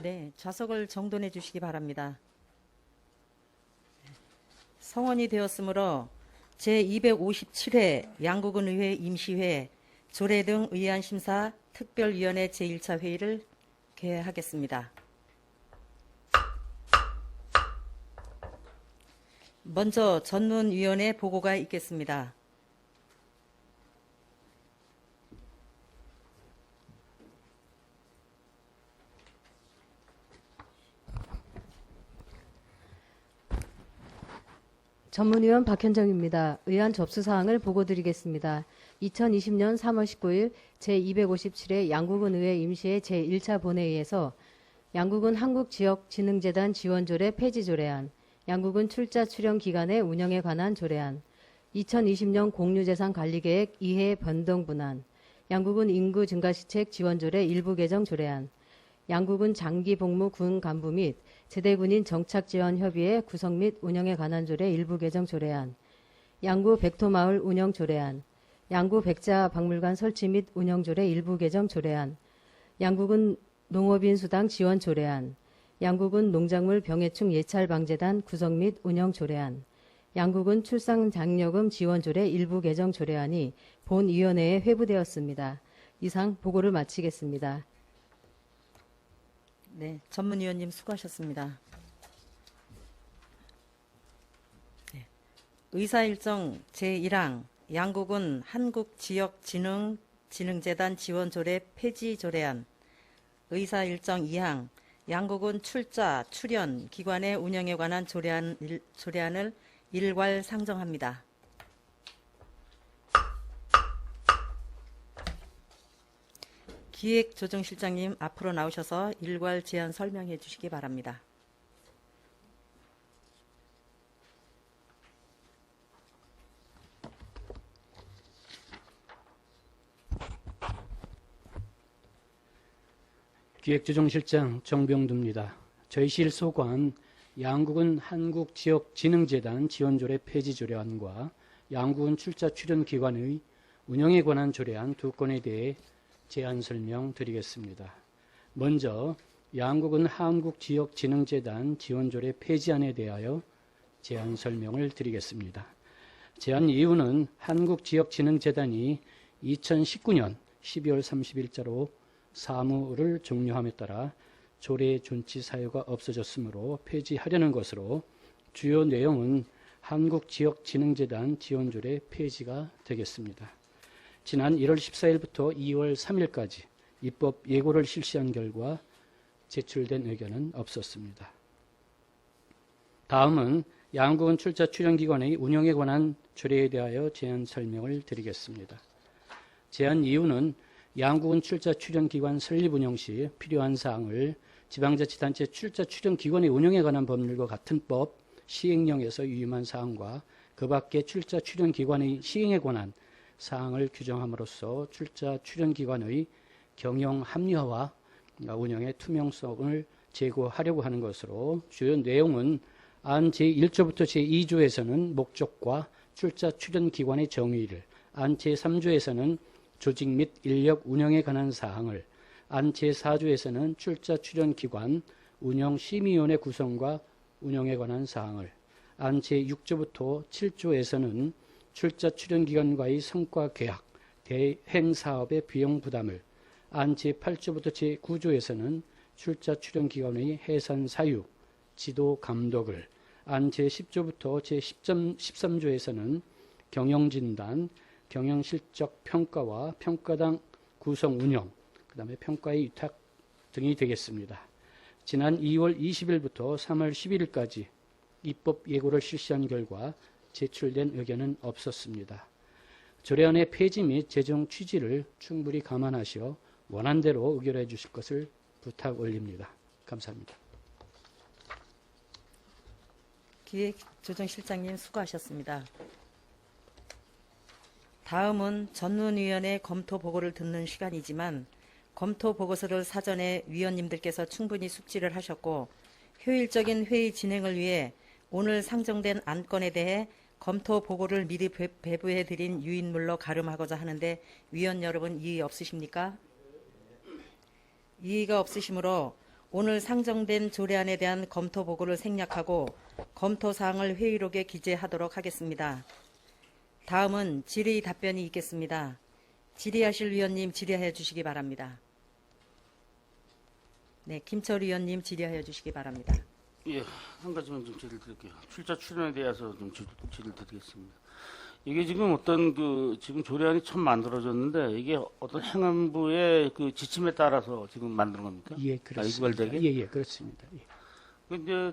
네, 좌석을 정돈해 주시기 바랍니다. 성원이 되었으므로 제257회 양국은 의회 임시회 조례 등 의안 심사 특별위원회 제1차 회의를 개하겠습니다. 먼저 전문위원회 보고가 있겠습니다. 전문위원 박현정입니다. 의안 접수사항을 보고드리겠습니다. 2020년 3월 19일 제257회 양국은 의회 임시회 제1차 본회의에서 양국은 한국지역진흥재단 지원조례 폐지조례안, 양국은 출자 출연 기간의 운영에 관한 조례안, 2020년 공유재산관리계획 2회 변동분안, 양국은 인구 증가시책 지원조례 일부 개정 조례안, 양국은 장기복무 군 간부 및 제대군인 정착지원협의회 구성 및 운영에 관한 조례 일부 개정 조례안, 양구 백토마을 운영 조례안, 양구 백자박물관 설치 및 운영 조례 일부 개정 조례안, 양국은 농업인 수당 지원 조례안, 양국은 농작물 병해충 예찰방재단 구성 및 운영 조례안, 양국은 출산장려금 지원 조례 일부 개정 조례안이 본위원회에 회부되었습니다. 이상 보고를 마치겠습니다. 네, 전문위원님 수고하셨습니다. 네, 의사일정 제1항 양국은 한국지역진흥재단 지원조례 폐지조례안, 의사일정 2항 양국은 출자, 출연, 기관의 운영에 관한 조례안을 일괄 상정합니다. 기획조정실장님 앞으로 나오셔서 일괄 제안 설명해 주시기 바랍니다. 기획조정실장 정병두입니다. 저희 실 소관 양국은 한국지역진흥재단 지원조례 폐지조례안과 양국은 출자 출연 기관의 운영에 관한 조례안 두 건에 대해 제안 설명 드리겠습니다. 먼저 양국은 한국지역진흥재단 지원조례 폐지안에 대하여 제안 설명을 드리겠습니다. 제안 이유는 한국지역진흥재단이 2019년 12월 30일자로 사무를 종료함에 따라 조례 존치 사유가 없어졌으므로 폐지하려는 것으로 주요 내용은 한국지역진흥재단 지원조례 폐지가 되겠습니다. 지난 1월 14일부터 2월 3일까지 입법 예고를 실시한 결과 제출된 의견은 없었습니다. 다음은 양국은 출자 출연기관의 운영에 관한 조례에 대하여 제안 설명을 드리겠습니다. 제안 이유는 양국은 출자 출연기관 설립 운영 시 필요한 사항을 지방자치단체 출자 출연기관의 운영에 관한 법률과 같은 법 시행령에서 위임한 사항과 그 밖에 출자 출연기관의 시행에 관한 사항을 규정함으로써 출자 출연기관의 경영 합리화와 운영의 투명성을 제고하려고 하는 것으로 주요 내용은 안 제1조부터 제2조에서는 목적과 출자 출연기관의 정의를, 안 제3조에서는 조직 및 인력 운영에 관한 사항을, 안 제4조에서는 출자 출연기관 운영심의위원회 구성과 운영에 관한 사항을, 안 제6조부터 7조에서는 출자 출연기관과의 성과 계약, 대행 사업의 비용 부담을, 안 제8조부터 제9조에서는 출자 출연기관의 해산 사유, 지도 감독을, 안 제10조부터 제13조에서는 경영진단, 경영실적 평가와 평가당 구성 운영, 그 다음에 평가의 위탁 등이 되겠습니다. 지난 2월 20일부터 3월 11일까지 입법 예고를 실시한 결과 제출된 의견은 없었습니다. 조례안의 폐지 및 제정 취지를 충분히 감안하시어 원안대로 의결해 주실 것을 부탁 올립니다. 감사합니다. 기획조정실장님 수고하셨습니다. 다음은 전문위원회 검토 보고를 듣는 시간이지만 검토 보고서를 사전에 위원님들께서 충분히 숙지를 하셨고 효율적인 회의 진행을 위해 오늘 상정된 안건에 대해 검토 보고를 미리 배부해드린 유인물로 가름하고자 하는데 위원 여러분 이의 없으십니까? 이의가 없으시므로 오늘 상정된 조례안에 대한 검토 보고를 생략하고 검토 사항을 회의록에 기재하도록 하겠습니다. 다음은 질의 답변이 있겠습니다. 질의하실 위원님 질의하여 주시기 바랍니다. 네, 김철 위원님 질의하여 주시기 바랍니다. 예, 한 가지만 좀 질의를 드릴게요. 출자 출연에 대해서 좀 질의를 드리겠습니다. 이게 지금 어떤 지금 조례안이 처음 만들어졌는데 이게 어떤 행안부의 그 지침에 따라서 지금 만든 겁니까? 예, 그렇습니다. 일괄되게? 예, 예, 그렇습니다. 예. 근데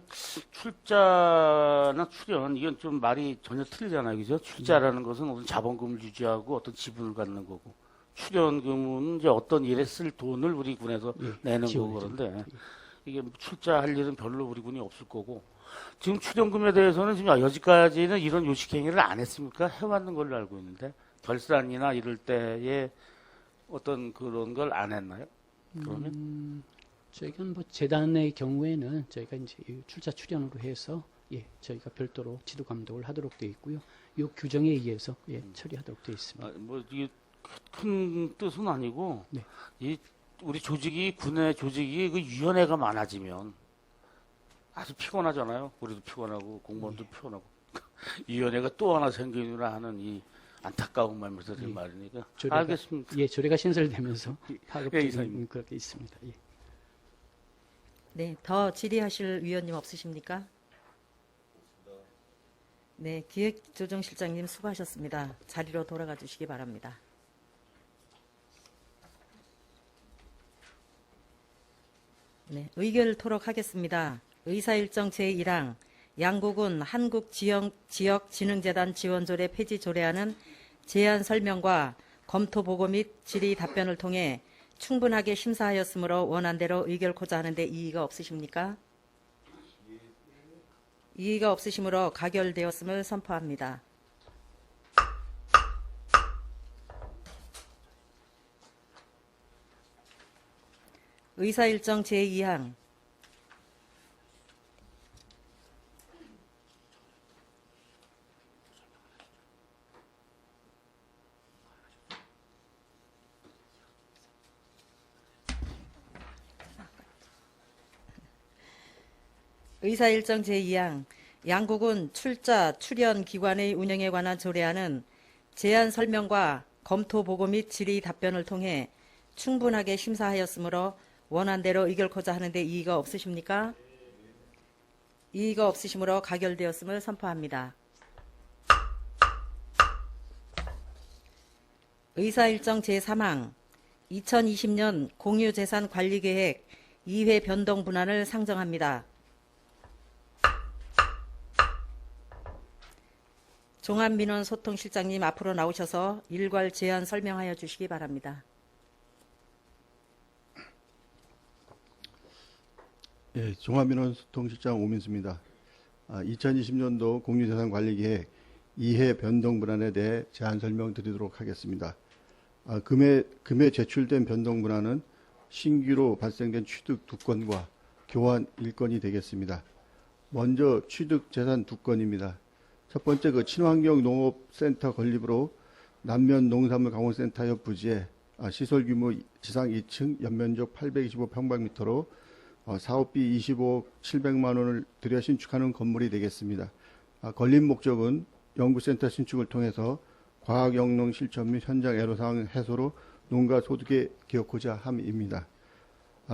출자나 출연 이건 좀 말이 전혀 틀리잖아요, 그죠? 출자라는 것은 어떤 자본금을 유지하고 어떤 지분을 갖는 거고 출연금은 이제 어떤 일에 쓸 돈을 우리 군에서 예, 내는 지원이 거고 그런데 됩니다. 이게 출자할 일은 별로 우리 군이 없을 거고 지금 출연금에 대해서는 지금 여지까지는 이런 요식 행위를 안 했습니까? 해왔는 걸로 알고 있는데 결산이나 이럴 때에 어떤 그런 걸 안 했나요? 그러면 저희가 뭐 재단의 경우에는 저희가 이제 이 출자 출연으로 해서 예, 저희가 별도로 지도 감독을 하도록 되어 있고요. 이 규정에 의해서 예, 처리하도록 되어 있습니다. 뭐 이게 큰 뜻은 아니고 네. 이 우리 조직이 군의 조직이 그 위원회가 많아지면 아주 피곤하잖아요. 우리도 피곤하고 공무원도 피곤하고 위원회가 또 하나 생기느라 하는 이 안타까운 마음에서 드린 말이니까 알겠습니다. 예, 조례가 신설되면서 파급적인 이상입니다. 그렇게 있습니다. 예. 네, 더 질의하실 위원님 없으십니까? 네, 기획조정실장님 수고하셨습니다. 자리로 돌아가 주시기 바랍니다. 네, 의결 토록하겠습니다. 의사일정 제1항 양국은 한국지역진흥재단 지원조례 폐지 조례안은 제안 설명과 검토 보고 및 질의 답변을 통해 충분하게 심사하였으므로 원안대로 의결코자 하는데 이의가 없으십니까? 이의가 없으시므로 가결되었음을 선포합니다. 의사일정 제2항 의사일정 제2항 양국은 출자, 출연 기관의 운영에 관한 조례안은 제안 설명과 검토 보고 및 질의 답변을 통해 충분하게 심사하였으므로 원안대로 의결코자 하는데 이의가 없으십니까? 이의가 없으시므로 가결되었음을 선포합니다. 의사일정 제3항 2020년 공유재산관리계획 2회 변동 분안을 상정합니다. 종합민원소통실장님 앞으로 나오셔서 일괄 제안 설명하여 주시기 바랍니다. 예, 종합민원소통실장 오민수입니다. 2020년도 공유재산관리계획 2회 변동 분안에 대해 제안 설명드리도록 하겠습니다. 금에 제출된 변동 분안은 신규로 발생된 취득 2건과 교환 1건이 되겠습니다. 먼저 취득 재산 2건입니다. 첫 번째 친환경 농업센터 건립으로 남면 농산물 강원센터 옆 부지에 시설 규모 지상 2층 연면적 825평방미터로 사업비 25억 700만 원을 들여 신축하는 건물이 되겠습니다. 건립 목적은 연구센터 신축을 통해서 과학영농 실천 및 현장 애로사항 해소로 농가 소득에 기여하고자 함입니다.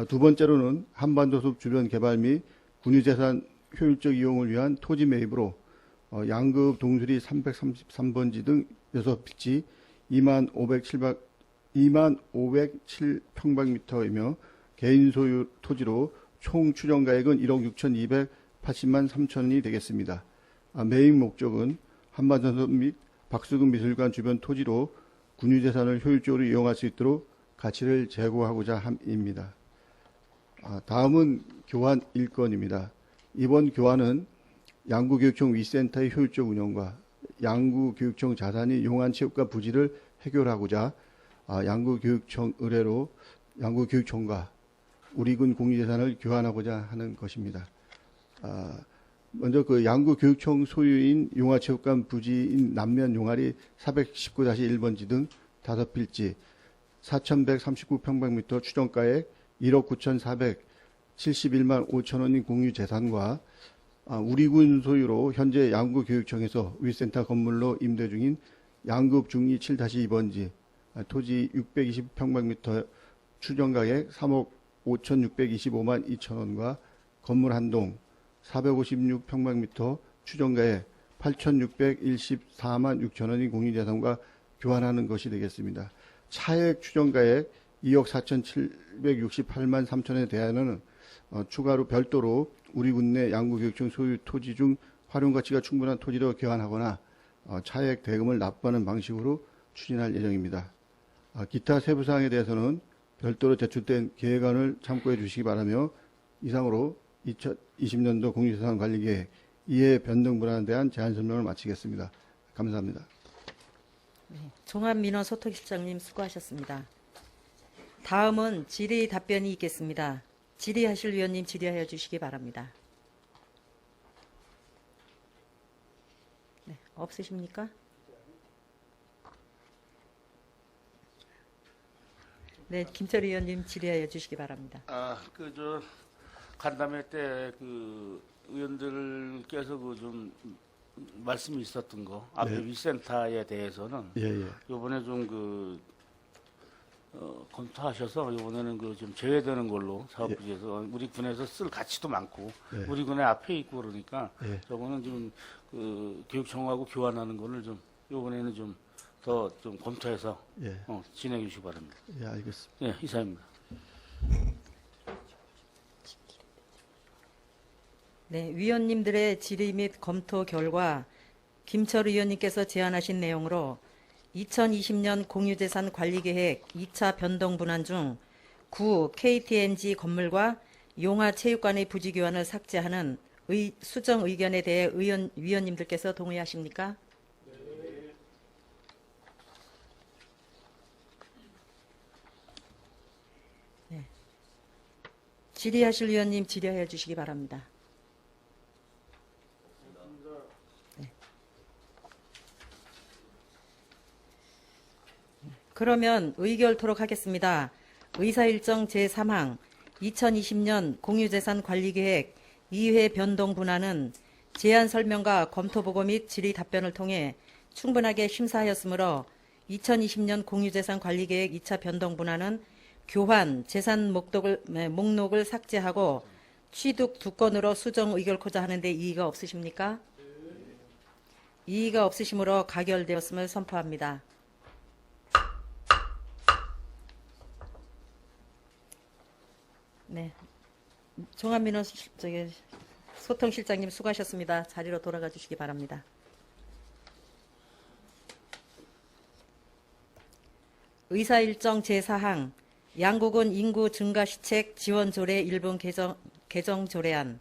두 번째로는 한반도 숲 주변 개발 및 군유재산 효율적 이용을 위한 토지 매입으로 양급 동수리 333번지 등 6피지 2507평방미터이며 개인 소유 토지로 총 추정가액은 1억 6,280만 3천원이 되겠습니다. 매입 목적은 한반도숲 및 박수금 미술관 주변 토지로 군유재산을 효율적으로 이용할 수 있도록 가치를 제고하고자 함입니다. 다음은 교환 1건입니다. 이번 교환은 양구교육청 위센터의 효율적 운영과 양구교육청 자산이 용안체육관 부지를 해결하고자 양구교육청 의뢰로 양구교육청과 우리군 공유재산을 교환하고자 하는 것입니다. 먼저 양구교육청 소유인 용화체육관 부지인 남면 용아리 419-1번지 등 5필지 4,139평방미터 추정가액 1억 71만 5천 원인 공유재산과 우리군 소유로 현재 양구교육청에서 위센터 건물로 임대 중인 양급 중리 7-2번지 토지 620평방미터 추정가액 3억 5,625만 2천 원과 건물 한 동 456평방미터 추정가액 8,614만 6천 원인 공유재산과 교환하는 것이 되겠습니다. 차액 추정가액 2억 4,768만 3천 원에 대하여는 추가로 별도로 우리군 내 양구교육청 소유 토지 중 활용가치가 충분한 토지로 교환하거나 차액 대금을 납부하는 방식으로 추진할 예정입니다. 기타 세부사항에 대해서는 별도로 제출된 계획안을 참고해 주시기 바라며 이상으로 2020년도 공유재산관리계획 이해 변동 분할에 대한 제안 설명을 마치겠습니다. 감사합니다. 종합민원소통실장님 수고하셨습니다. 다음은 질의 답변이 있겠습니다. 질의하실 위원님 질의하여 주시기 바랍니다. 네, 없으십니까? 네, 김철희 의원님 질의하여 주시기 바랍니다. 간담회 때 의원들께서 좀 말씀이 있었던 거 앞에 네. 위센터에 대해서는 이번에 좀 검토하셔서 이번에는 좀 제외되는 걸로 사업부에서 우리 군에서 쓸 가치도 많고 우리 군에 앞에 있고 그러니까 저거는 좀 교육청하고 교환하는 거를 좀 이번에는 좀 더 좀 검토해서 진행해 주시기 바랍니다. 예, 알겠습니다. 예, 이사입니다. 네, 위원님들의 질의 및 검토 결과 김철 의원님께서 제안하신 내용으로 2020년 공유재산 관리계획 2차 변동 분할 중 구 KTNG 건물과 용화체육관의 부지 교환을 삭제하는 수정 의견에 대해 위원님들께서 동의하십니까? 네. 질의하실 위원님 질의해 주시기 바랍니다. 그러면 의결토록 하겠습니다. 의사일정 제3항 2020년 공유재산관리계획 2회 변동 분할은 제안 설명과 검토보고 및 질의 답변을 통해 충분하게 심사하였으므로 2020년 공유재산관리계획 2차 변동 분할은 교환, 재산 목록을 삭제하고 취득 두 건으로 수정 의결코자 하는데 이의가 없으십니까? 이의가 없으시므로 가결되었음을 선포합니다. 네, 종합민원 소통실장님 수고하셨습니다. 자리로 돌아가 주시기 바랍니다. 의사일정 제4항 양국은 인구 증가 시책 지원 조례 일부 개정 조례안.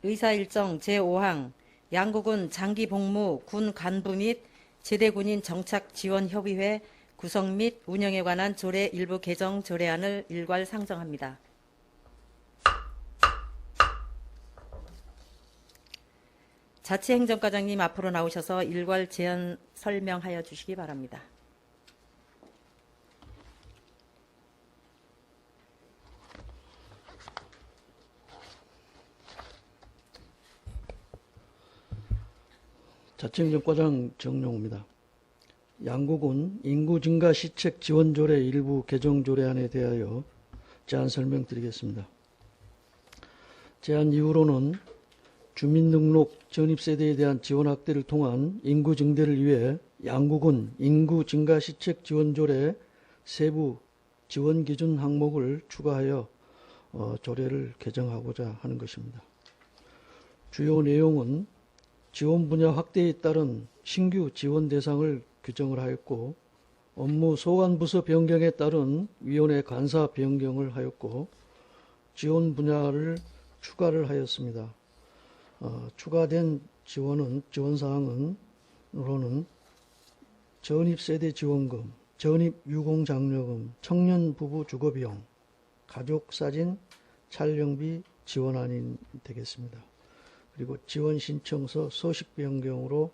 의사일정 제5항 양국은 장기 복무 군 간부 및 제대군인 정착 지원 협의회 구성 및 운영에 관한 조례 일부 개정 조례안을 일괄 상정합니다. 자치행정과장님 앞으로 나오셔서 일괄 제안 설명하여 주시기 바랍니다. 자치행정과장 정용호입니다. 양국은 인구 증가 시책 지원 조례 일부 개정 조례안에 대하여 제안 설명드리겠습니다. 제안 이유로는 주민등록 전입세대에 대한 지원 확대를 통한 인구 증대를 위해 양국은 인구 증가 시책 지원 조례 세부 지원 기준 항목을 추가하여 조례를 개정하고자 하는 것입니다. 주요 내용은 지원 분야 확대에 따른 신규 지원 대상을 규정을 하였고 업무 소관 부서 변경에 따른 위원회 간사 변경을 하였고 지원 분야를 추가를 하였습니다. 추가된 지원사항으로는 전입세대 지원금, 전입유공장려금, 청년부부 주거비용, 가족사진 촬영비 지원안이 되겠습니다. 그리고 지원신청서 서식 변경으로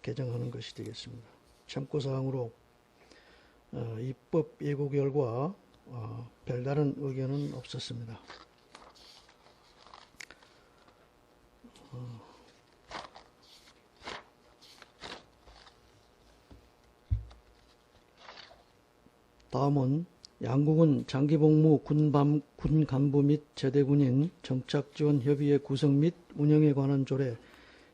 개정하는 것이 되겠습니다. 참고사항으로 입법 예고 결과 별다른 의견은 없었습니다. 다음은 양국은 장기복무 군 간부 및 제대군인 정착지원협의회 구성 및 운영에 관한 조례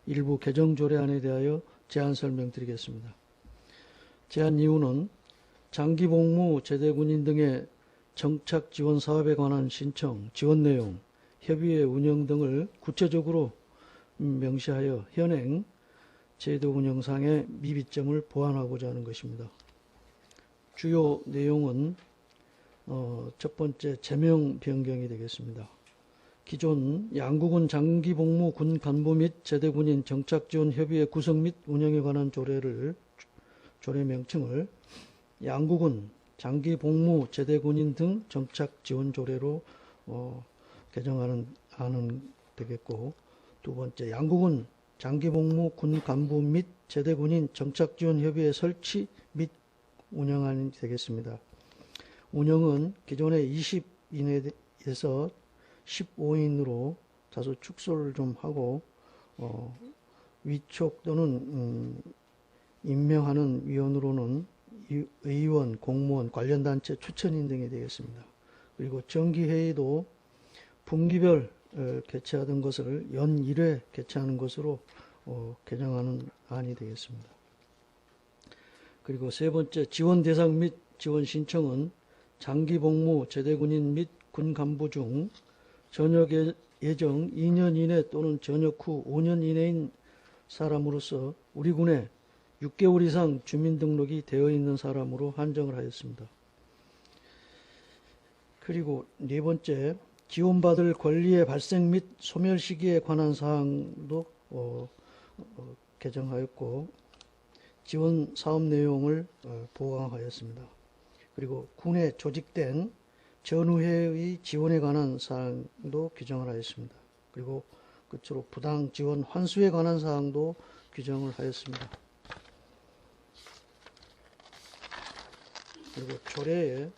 일부 개정 조례안에 대하여 제안 설명드리겠습니다. 제안 이유는 장기복무 제대군인 등의 정착지원 사업에 관한 신청, 지원 내용, 협의회 운영 등을 구체적으로 명시하여 현행 제도 운영상의 미비점을 보완하고자 하는 것입니다. 주요 내용은 첫 번째 제명 변경이 되겠습니다. 기존 양국은 장기복무 군 간부 및 제대군인 정착지원협의회 구성 및 운영에 관한 조례 명칭을 양국은 장기복무 제대군인 등 정착지원조례로 개정하는 되겠고, 두 번째 양국은 장기복무 군 간부 및 제대군인 정착지원협의회 설치 및 운영안이 되겠습니다. 운영은 기존의 20 이내에서 15인으로 다소 축소를 좀 하고 위촉 또는 임명하는 위원으로는 의원, 공무원, 관련 단체 추천인 등이 되겠습니다. 그리고 정기회의도 분기별 개최하던 것을 연 1회 개최하는 것으로 개정하는 안이 되겠습니다. 그리고 세 번째, 지원 대상 및 지원 신청은 장기복무 제대군인 및 군 간부 중 전역 예정 2년 이내 또는 전역 후 5년 이내인 사람으로서 우리 군에 6개월 이상 주민등록이 되어 있는 사람으로 한정을 하였습니다. 그리고 네 번째, 지원받을 권리의 발생 및 소멸 시기에 관한 사항도 개정하였고, 지원 사업 내용을 보강하였습니다. 그리고 군에 조직된 전우회의 지원에 관한 사항도 규정을 하였습니다. 그리고 끝으로 부당 지원 환수에 관한 사항도 규정을 하였습니다. 그리고 조례에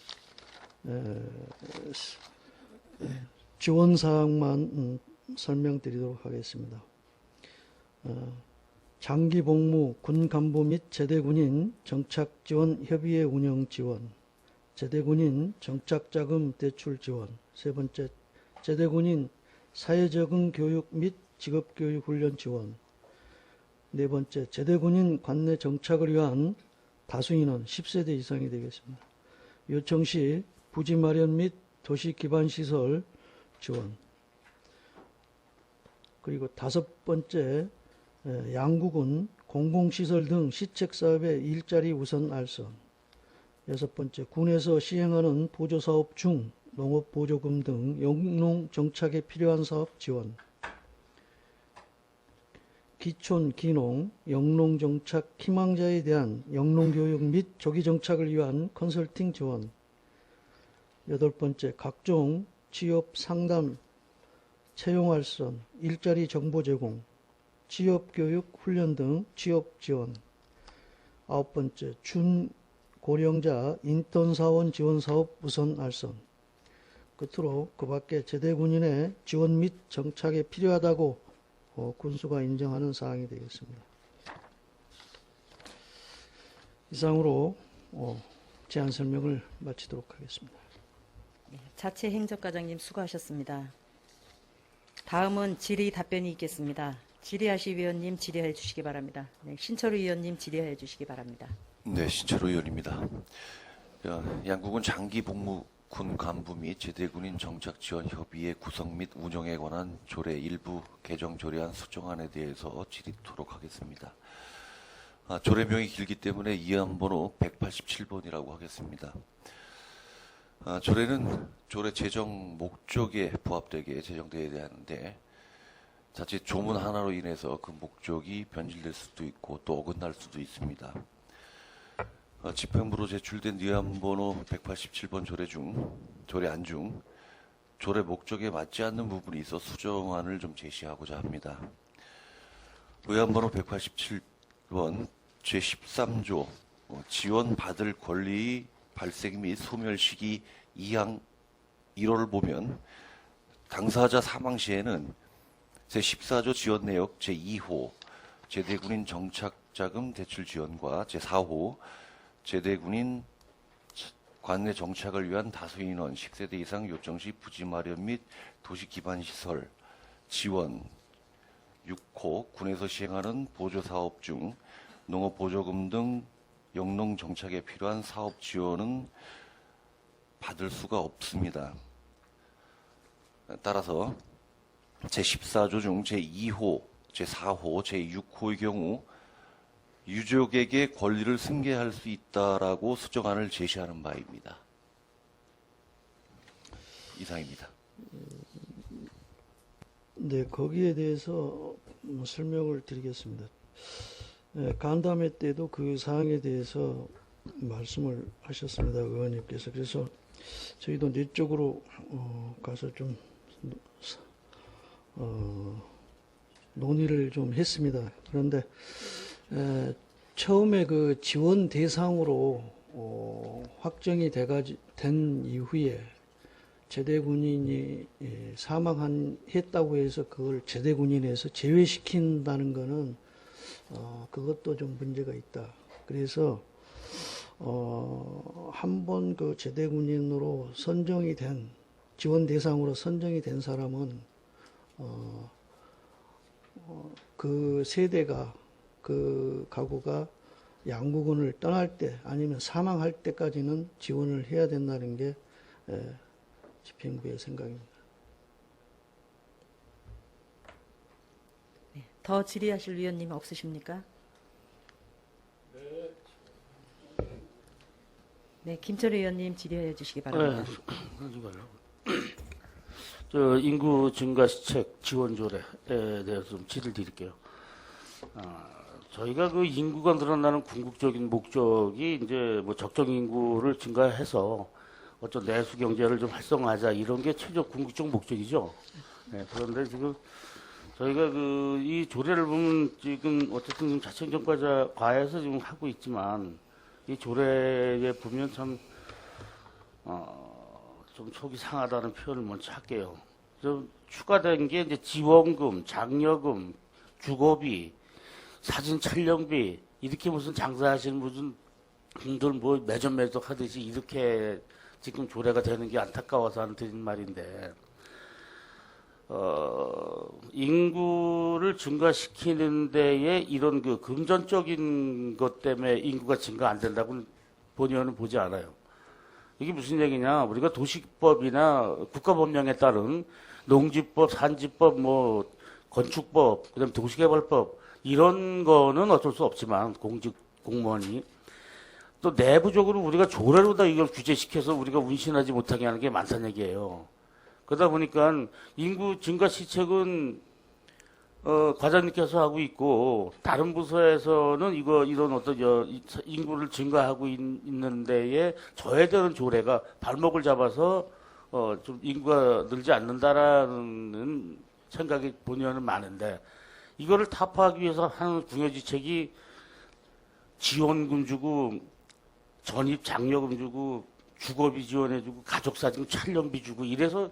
지원 사항만 설명드리도록 하겠습니다. 장기복무 군 간부 및 제대군인 정착지원협의회 운영 지원, 제대군인 정착자금 대출 지원, 세 번째, 제대군인 사회적응 교육 및 직업교육 훈련 지원, 네 번째, 제대군인 관내 정착을 위한 다수인원 10세대 이상이 되겠습니다. 요청 시 부지 마련 및 도시 기반 시설 지원. 그리고 다섯 번째, 양국은 공공시설 등 시책 사업의 일자리 우선 알선. 여섯 번째, 군에서 시행하는 보조사업 중 농업보조금 등 영농 정착에 필요한 사업 지원. 기촌, 기농, 영농 정착 희망자에 대한 영농 교육 및 조기 정착을 위한 컨설팅 지원. 여덟 번째, 각종 취업 상담, 채용 알선, 일자리 정보 제공, 취업 교육 훈련 등 취업 지원. 아홉 번째, 준고령자 인턴 사원 지원 사업 우선 알선. 끝으로 그 밖에 제대군인의 지원 및 정착에 필요하다고 군수가 인정하는 사항이 되겠습니다. 이상으로 제안 설명을 마치도록 하겠습니다. 자체 행정과장님 수고하셨습니다. 다음은 질의 답변이 있겠습니다. 질의하실 위원님 질의해 주시기 바랍니다. 네, 신철우 위원님 질의해 주시기 바랍니다. 네, 신철우 의원입니다. 양국은 장기복무 군 간부 및 제대군인 정착지원협의회 구성 및 운영에 관한 조례 일부 개정 조례안 수정안에 대해서 질의토록 하겠습니다. 조례명이 길기 때문에 이안번호 187번이라고 하겠습니다. 조례는 조례 제정 목적에 부합되게 제정되어야 하는데 자칫 조문 하나로 인해서 그 목적이 변질될 수도 있고 또 어긋날 수도 있습니다. 집행부로 제출된 의안번호 187번 조례안 중 조례 목적에 맞지 않는 부분이 있어 수정안을 좀 제시하고자 합니다. 의안번호 187번 제13조 지원받을 권리의 발생 및 소멸 시기 2항 1호를 보면 당사자 사망 시에는 제14조 지원 내역 제2호 제대군인 정착자금 대출 지원과 제4호 제대군인 관내 정착을 위한 다수 인원 10세대 이상 요청 시 부지 마련 및 도시 기반 시설 지원 6호 군에서 시행하는 보조 사업 중 농업 보조금 등 영농 정착에 필요한 사업 지원은 받을 수가 없습니다. 따라서 제14조 중 제2호, 제4호, 제6호의 경우 유족에게 권리를 승계할 수 있다라고 수정안을 제시하는 바입니다. 이상입니다. 네, 거기에 대해서 설명을 드리겠습니다. 간담회 때도 그 사항에 대해서 말씀을 하셨습니다, 의원님께서. 그래서 저희도 내적으로 가서 좀 논의를 좀 했습니다. 그런데 처음에 그 지원 대상으로 확정이 된 이후에 제대군인이 사망했다고 해서 그걸 제대군인에서 제외시킨다는 것은 그것도 좀 문제가 있다. 그래서 한 번 그 제대군인으로 선정이 된 지원 대상으로 선정이 된 사람은 그 세대가 그 가구가 양구군을 떠날 때 아니면 사망할 때까지는 지원을 해야 된다는 게 집행부의 생각입니다. 더 질의하실 위원님 없으십니까? 네, 김철희 의원님 질의해 주시기 바랍니다. 저 인구 증가 시책 지원 조례에 대해서 좀 질의를 드릴게요. 저희가 그 인구가 늘어나는 궁극적인 목적이 이제 뭐 적정 인구를 증가해서 어떤 내수 경제를 좀 활성화하자 이런 게 최적 궁극적 목적이죠. 네, 그런데 지금 저희가 그 이 조례를 보면 지금 어쨌든 지금 자치행정과에서 지금 하고 있지만 이 조례에 보면 참 좀 속이 상하다는 표현을 먼저 할게요. 좀 추가된 게 이제 지원금, 장려금, 주거비, 사진 촬영비 이렇게 무슨 장사하시는 무슨 분들 뭐 매점 하듯이 이렇게 지금 조례가 되는 게 안타까워서 하는 드린 말인데 인구를 증가시키는 데에 이런 그 금전적인 것 때문에 인구가 증가 안 된다고 본의원은 보지 않아요. 이게 무슨 얘기냐? 우리가 도시법이나 국가법령에 따른 농지법, 산지법, 뭐 건축법, 그다음 도시개발법 이런 거는 어쩔 수 없지만 공직 공무원이 또 내부적으로 우리가 조례로 다 이걸 규제시켜서 우리가 운신하지 못하게 하는 게 많다는 얘기예요. 그러다 보니까 인구 증가 시책은 과장님께서 하고 있고 다른 부서에서는 이런 어떤 인구를 증가하고 있는 데에 저해되는 조례가 발목을 잡아서 좀 인구가 늘지 않는다라는 생각이 본의원은 많은데 이거를 타파하기 위해서 하는 궁여지책이 지원금 주고 전입 장려금 주고 주거비 지원해주고 가족사진 촬영비 주고 이래서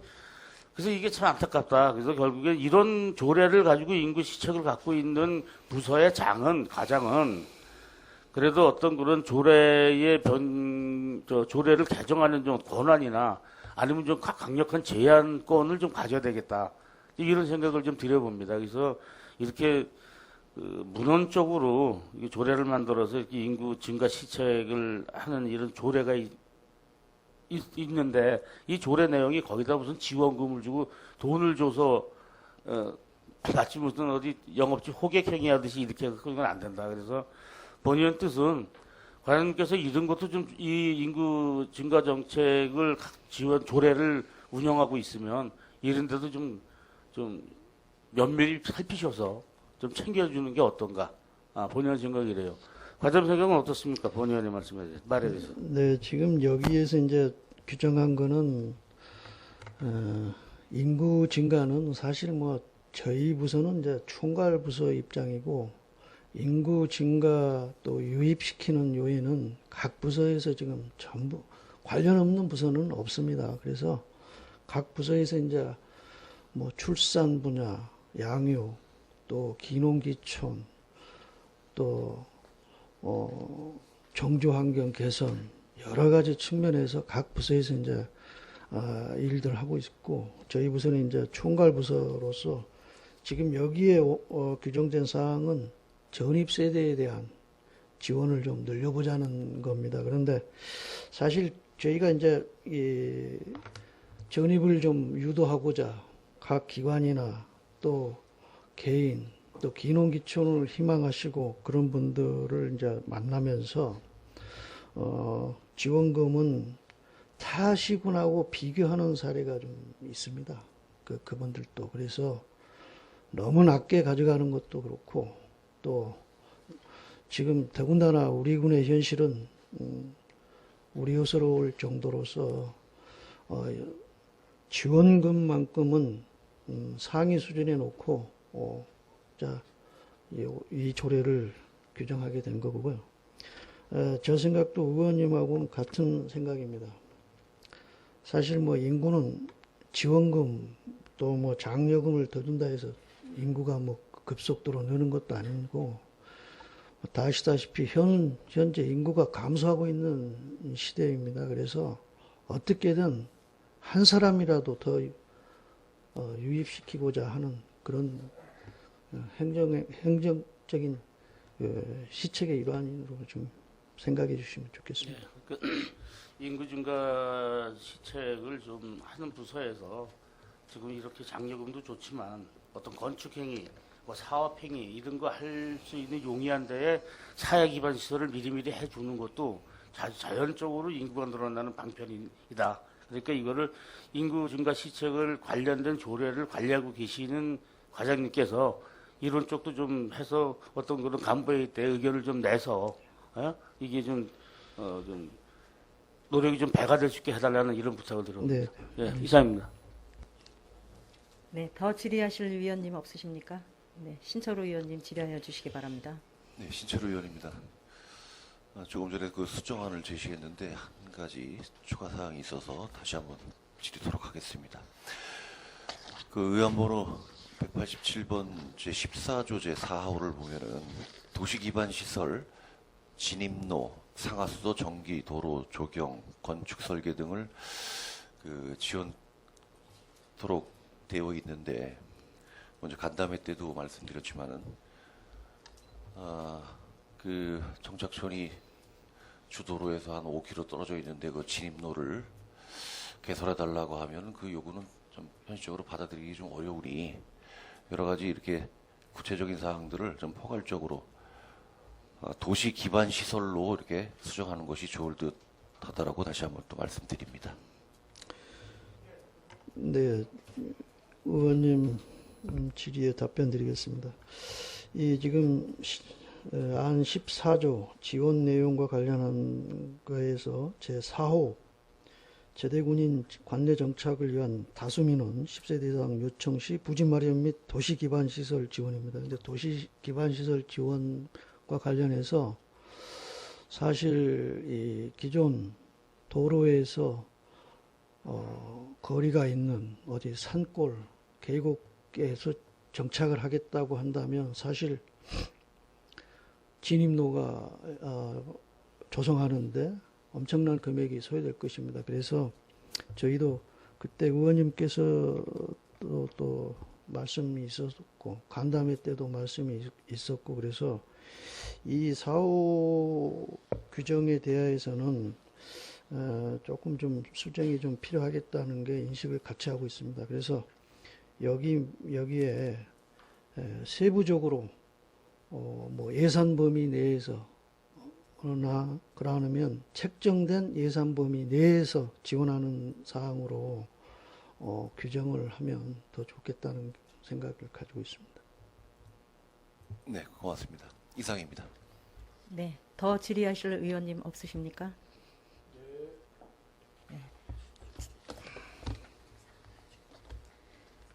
그래서 이게 참 안타깝다. 그래서 결국에 이런 조례를 가지고 인구 시책을 갖고 있는 부서의 과장은 그래도 어떤 그런 조례의 조례를 개정하는 좀 권한이나 아니면 좀 강력한 제한권을 좀 가져야 되겠다. 이런 생각을 좀 드려봅니다. 그래서 이렇게 문헌적으로 조례를 만들어서 이렇게 인구 증가 시책을 하는 이런 조례가 있는데 이 조례 내용이 거기다 무슨 지원금을 주고 돈을 줘서 마치 무슨 어디 영업직 호객행위 하듯이 이렇게 해서 그건 안 된다. 그래서 본의원 뜻은 과장님께서 이런 것도 좀 이 인구 증가 정책을 지원 조례를 운영하고 있으면 이런 데도 좀 면밀히 살피셔서 좀 챙겨주는 게 어떤가. 본의원 생각이래요. 과장님 생각은 어떻습니까? 본의원의 말에 대해서. 네, 지금 여기에서 이제 규정한 거는 인구 증가는 사실 뭐 저희 부서는 이제 총괄 부서 입장이고 인구 증가 또 유입시키는 요인은 각 부서에서 지금 전부 관련 없는 부서는 없습니다. 그래서 각 부서에서 이제 뭐 출산 분야, 양육, 또 기농기촌, 또 정주 환경 개선 여러 가지 측면에서 각 부서에서 이제 일들 하고 있고 저희 부서는 이제 총괄 부서로서 지금 여기에 규정된 사항은 전입 세대에 대한 지원을 좀 늘려보자는 겁니다. 그런데 사실 저희가 이제 이 전입을 좀 유도하고자 각 기관이나 또 개인 또 기농기촌을 희망하시고 그런 분들을 이제 만나면서 지원금은 타 시군하고 비교하는 사례가 좀 있습니다. 그분들도 그래서 너무 낮게 가져가는 것도 그렇고 또 지금 더군다나 우리 군의 현실은 우려스러울 정도로서 지원금만큼은 상위 수준에 놓고 이 조례를 규정하게 된 거고요. 저 생각도 의원님하고는 같은 생각입니다. 사실 뭐 인구는 지원금 또 뭐 장려금을 더 준다 해서 인구가 뭐 급속도로 느는 것도 아니고 다 아시다시피 현재 인구가 감소하고 있는 시대입니다. 그래서 어떻게든 한 사람이라도 더 유입시키고자 하는 그런 행정적인 시책의 일환으로 좀 생각해 주시면 좋겠습니다. 네, 인구 증가 시책을 좀 하는 부서에서 지금 이렇게 장려금도 좋지만 어떤 건축행위, 뭐 사업행위 이런 거 할 수 있는 용이한 데에 사회 기반 시설을 미리미리 해주는 것도 자연적으로 인구가 늘어나는 방편이다. 그러니까 이거를 인구 증가 시책을 관련된 조례를 관리하고 계시는 과장님께서 이런 쪽도 좀 해서 어떤 그런 간부회의 때 의견을 좀 내서 이게 좀 노력이 좀 배가 될 수 있게 해달라는 이런 부탁을 드립니다. 네. 네, 이상입니다. 네, 더 질의하실 위원님 없으십니까? 네, 신철호 의원님 질의하여 주시기 바랍니다. 네, 신철호 의원입니다. 조금 전에 그 수정안을 제시했는데 한 가지 추가 사항이 있어서 다시 한번 질의토록 하겠습니다. 그 의안번호 187번 제14조 제4호를 보면은 도시기반시설, 진입로, 상하수도, 전기, 도로, 조경, 건축 설계 등을 그 지원토록 되어 있는데 먼저 간담회 때도 말씀드렸지만은 그 정착촌이 주도로에서 한 5km 떨어져 있는데 그 진입로를 개설해 달라고 하면 그 요구는 좀 현실적으로 받아들이기 좀 어려우니 여러 가지 이렇게 구체적인 사항들을 좀 포괄적으로 도시 기반 시설로 이렇게 수정하는 것이 좋을 듯 하다라고 다시 한번 또 말씀드립니다. 네, 의원님 질의에 답변 드리겠습니다. 이 지금 안 14조 지원 내용과 관련한 거에서 제4호 제대군인 관내 정착을 위한 다수민원 10세대 이상 요청 시 부지 마련 및 도시 기반 시설 지원입니다. 근데 도시 기반 시설 지원과 관련해서 사실 이 기존 도로에서 거리가 있는 어디 산골, 계곡에서 정착을 하겠다고 한다면 사실 진입로가 조성하는데 엄청난 금액이 소요될 것입니다. 그래서 저희도 그때 의원님께서 또 말씀이 있었고 간담회 때도 말씀이 있었고 그래서 이 4호 규정에 대해서는 조금 수정이 좀 필요하겠다는 게 인식을 같이 하고 있습니다. 그래서 여기에 세부적으로 뭐 예산 범위 내에서 그러면 책정된 예산 범위 내에서 지원하는 사항으로 규정을 하면 더 좋겠다는 생각을 가지고 있습니다. 네, 고맙습니다. 이상입니다. 네, 더 질의하실 의원님 없으십니까? 네.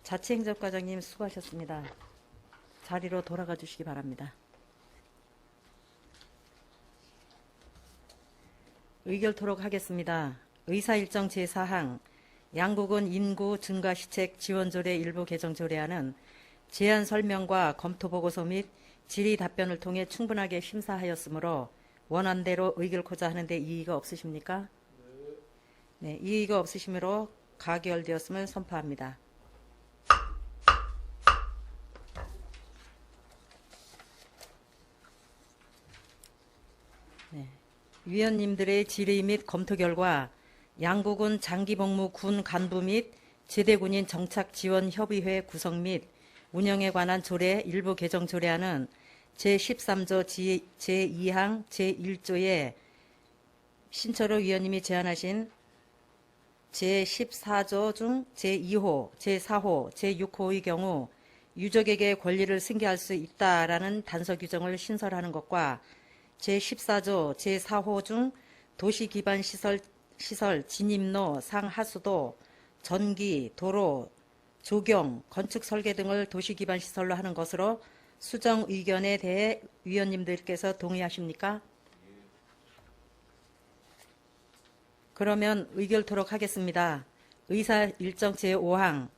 자치행정과장님 수고하셨습니다. 자리로 돌아가 주시기 바랍니다. 의결토록 하겠습니다. 의사일정 제4항 양국은 인구 증가 시책 지원조례 일부 개정 조례안은 제안 설명과 검토 보고서 및 질의 답변을 통해 충분하게 심사하였으므로 원안대로 의결코자 하는데 이의가 없으십니까? 네, 이의가 없으시므로 가결되었음을 선포합니다. 네, 위원님들의 질의 및 검토 결과 양국은 장기복무 군 간부 및 제대군인 정착지원협의회 구성 및 운영에 관한 조례 일부 개정 조례안은 제13조 제2항 제1조에 신철호 위원님이 제안하신 제14조 중 제2호, 제4호, 제6호의 경우 유족에게 권리를 승계할 수 있다라는 단서 규정을 신설하는 것과 제14조 제4호 중 도시 기반 시설 진입로, 상하수도, 전기, 도로, 조경, 건축 설계 등을 도시 기반 시설로 하는 것으로 수정 의견에 대해 위원님들께서 동의하십니까? 그러면 의결토록 하겠습니다. 의사 일정 제5항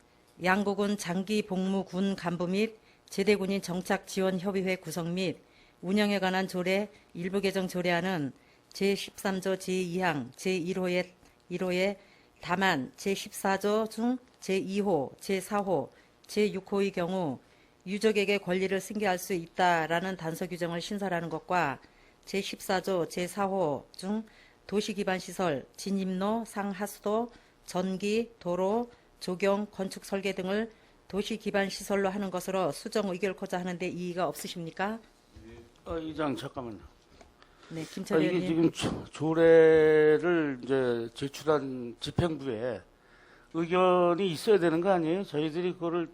양국은 장기 복무 군 간부 및 제대군인 정착 지원 협의회 구성 및 운영에 관한 조례 일부 개정 조례안은 제13조 제2항 제1호에 다만 제14조 중 제2호, 제4호, 제6호의 경우 유족에게 권리를 승계할 수 있다라는 단서 규정을 신설하는 것과 제14조 제4호 중 도시 기반 시설, 진입로, 상하수도, 전기, 도로, 조경, 건축 설계 등을 도시 기반 시설로 하는 것으로 수정 의결코자 하는데 이의가 없으십니까? 이장 잠깐만요. 네, 김철 이게 의원님. 지금 조례를 이제 제출한 집행부에 의견이 있어야 되는 거 아니에요? 저희들이 그거를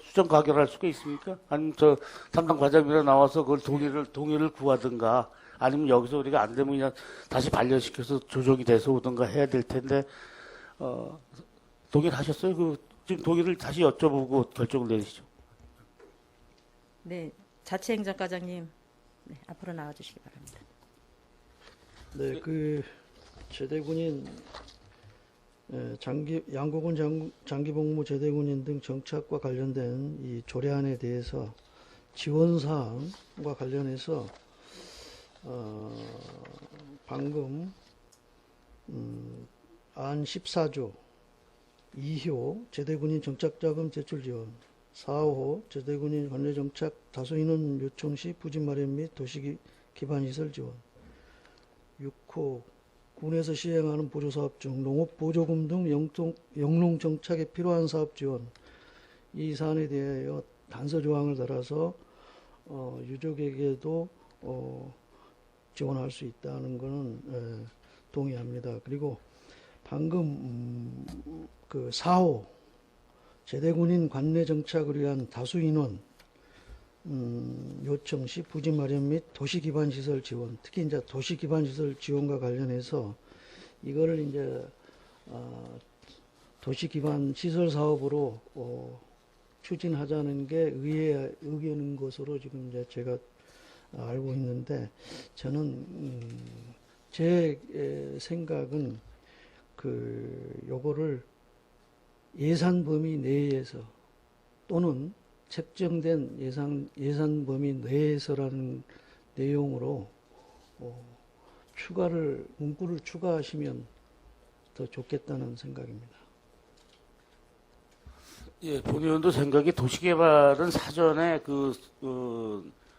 수정 가결할 수가 있습니까? 아니면 저 담당 과장이라 나와서 그걸 동의를 구하든가 아니면 여기서 우리가 안 되면 그냥 다시 반려시켜서 조정이 돼서 오든가 해야 될 텐데 동의를 하셨어요? 지금 동의를 다시 여쭤보고 결정을 내리시죠. 네, 자치행정과장님, 네, 앞으로 나와주시기 바랍니다. 네, 그 제대군인 양국은 장기복무 제대군인 등 정착과 관련된 이 조례안에 대해서 지원사항과 관련해서 방금 안 14조 2호 제대군인 정착자금 제출 지원 4호 제대군인 관내 정착 다수인원 요청 시 부지 마련 및 도시 기반 시설 지원 6호 군에서 시행하는 보조사업 중 농업 보조금 등 영농 정착에 필요한 사업 지원 이 사안에 대하여 단서 조항을 달아서 유족에게도 지원할 수 있다는 것은 동의합니다. 그리고 방금 그 4호 제대군인 관내 정착을 위한 다수 인원 요청 시 부지 마련 및 도시 기반 시설 지원, 특히 이제 도시 기반 시설 지원과 관련해서 이거를 이제 도시 기반 시설 사업으로 추진하자는 게 의회의 의견인 것으로 지금 이제 제가 알고 있는데 저는 제 생각은 요거를 예산 범위 내에서 또는 책정된 예산 범위 내에서라는 내용으로 문구를 추가하시면 더 좋겠다는 생각입니다. 예, 본 의원도 생각이 도시개발은 사전에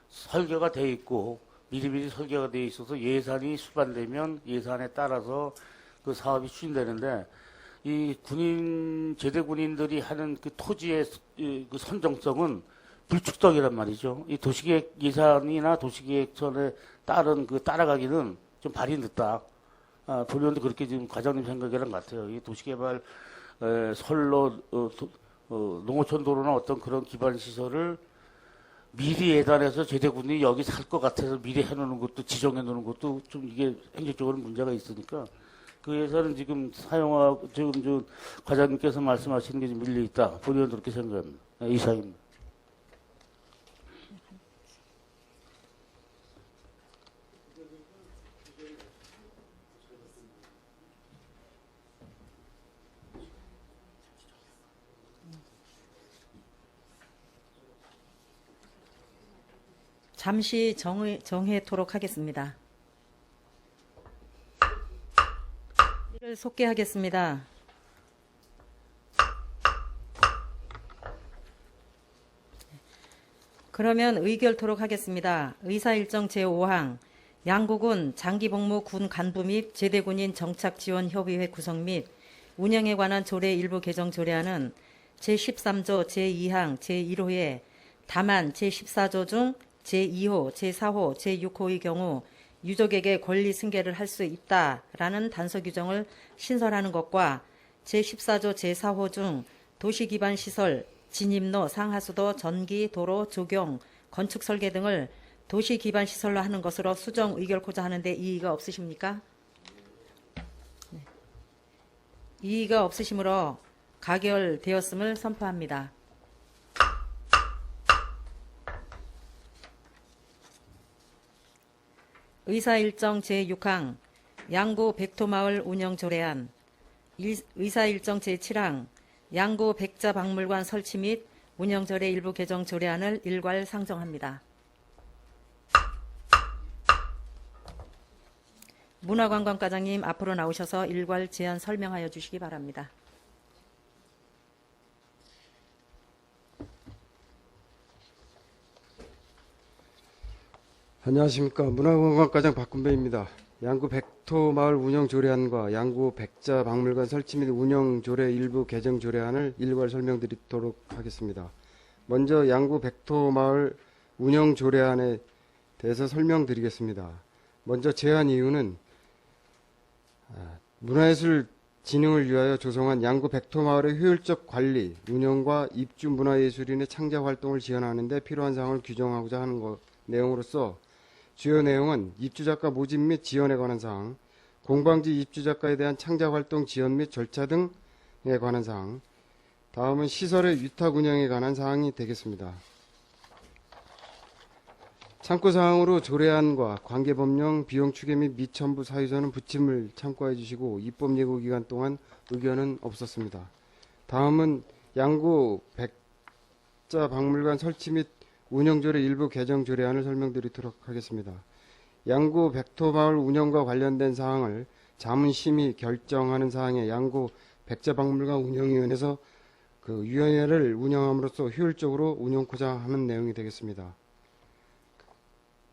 설계가 돼 있고 미리미리 설계가 돼 있어서 예산이 수반되면 예산에 따라서 그 사업이 추진되는데 이 제대 군인들이 하는 그 토지의 그 선정성은 불축적이란 말이죠. 이 도시계획 예산이나 도시계획전에 따른 따라가기는 좀 발이 늦다. 본 의원도 그렇게 지금 과장님 생각이란 것 같아요. 이 도시개발 선로 농어촌 도로나 어떤 그런 기반 시설을 미리 예단해서 제대군이 여기 살 것 같아서 미리 해놓는 것도 지정해 놓는 것도 좀 이게 행정적으로 문제가 있으니까 그 예산은 지금 지금 과장님께서 말씀하시는 게 좀 밀려 있다. 본의원도 그렇게 생각합니다. 이상입니다. 잠시 정회토록 하겠습니다. 이를 속개하겠습니다. 그러면 의결토록 하겠습니다. 의사일정 제5항 양국은 장기복무 군 간부 및 제대군인 정착지원협의회 구성 및 운영에 관한 조례 일부 개정 조례안은 제13조 제2항 제1호에 다만 제14조 중 제2호, 제4호, 제6호의 경우 유족에게 권리 승계를 할 수 있다라는 단서 규정을 신설하는 것과 제14조 제4호 중 도시기반 시설, 진입로, 상하수도, 전기, 도로, 조경, 건축 설계 등을 도시기반 시설로 하는 것으로 수정 의결코자 하는데 이의가 없으십니까? 네. 이의가 없으시므로 가결되었음을 선포합니다. 의사일정 제6항 양구 백토마을 운영조례안 의사일정 제7항 양구 백자박물관 설치 및 운영조례 일부 개정 조례안을 일괄 상정합니다. 문화관광과장님 앞으로 나오셔서 일괄 제안 설명하여 주시기 바랍니다. 안녕하십니까. 문화관광과장 박군배입니다. 양구 백토마을 운영조례안과 양구 백자박물관 설치 및 운영조례 일부 개정 조례안을 일괄 설명드리도록 하겠습니다. 먼저 양구 백토마을 운영조례안에 대해서 설명드리겠습니다. 먼저 제안 이유는 문화예술 진흥을 위하여 조성한 양구 백토마을의 효율적 관리, 운영과 입주 문화예술인의 창작 활동을 지원하는 데 필요한 사항을 규정하고자 하는 내용으로서 주요 내용은 입주작가 모집 및 지원에 관한 사항, 공방지 입주작가에 대한 창작활동 지원 및 절차 등에 관한 사항, 다음은 시설의 위탁 운영에 관한 사항이 되겠습니다. 참고사항으로 조례안과 관계법령, 비용 추계 및 미첨부 사유서는 부침을 참고해 주시고 입법 예고 기간 동안 의견은 없었습니다. 다음은 양구 백자박물관 설치 및 운영조례 일부 개정 조례안을 설명드리도록 하겠습니다. 양구 백토마을 운영과 관련된 사항을 자문심의 결정하는 사항에 양구 백자박물관 운영위원회에서 그 위원회를 운영함으로써 효율적으로 운영코자 하는 내용이 되겠습니다.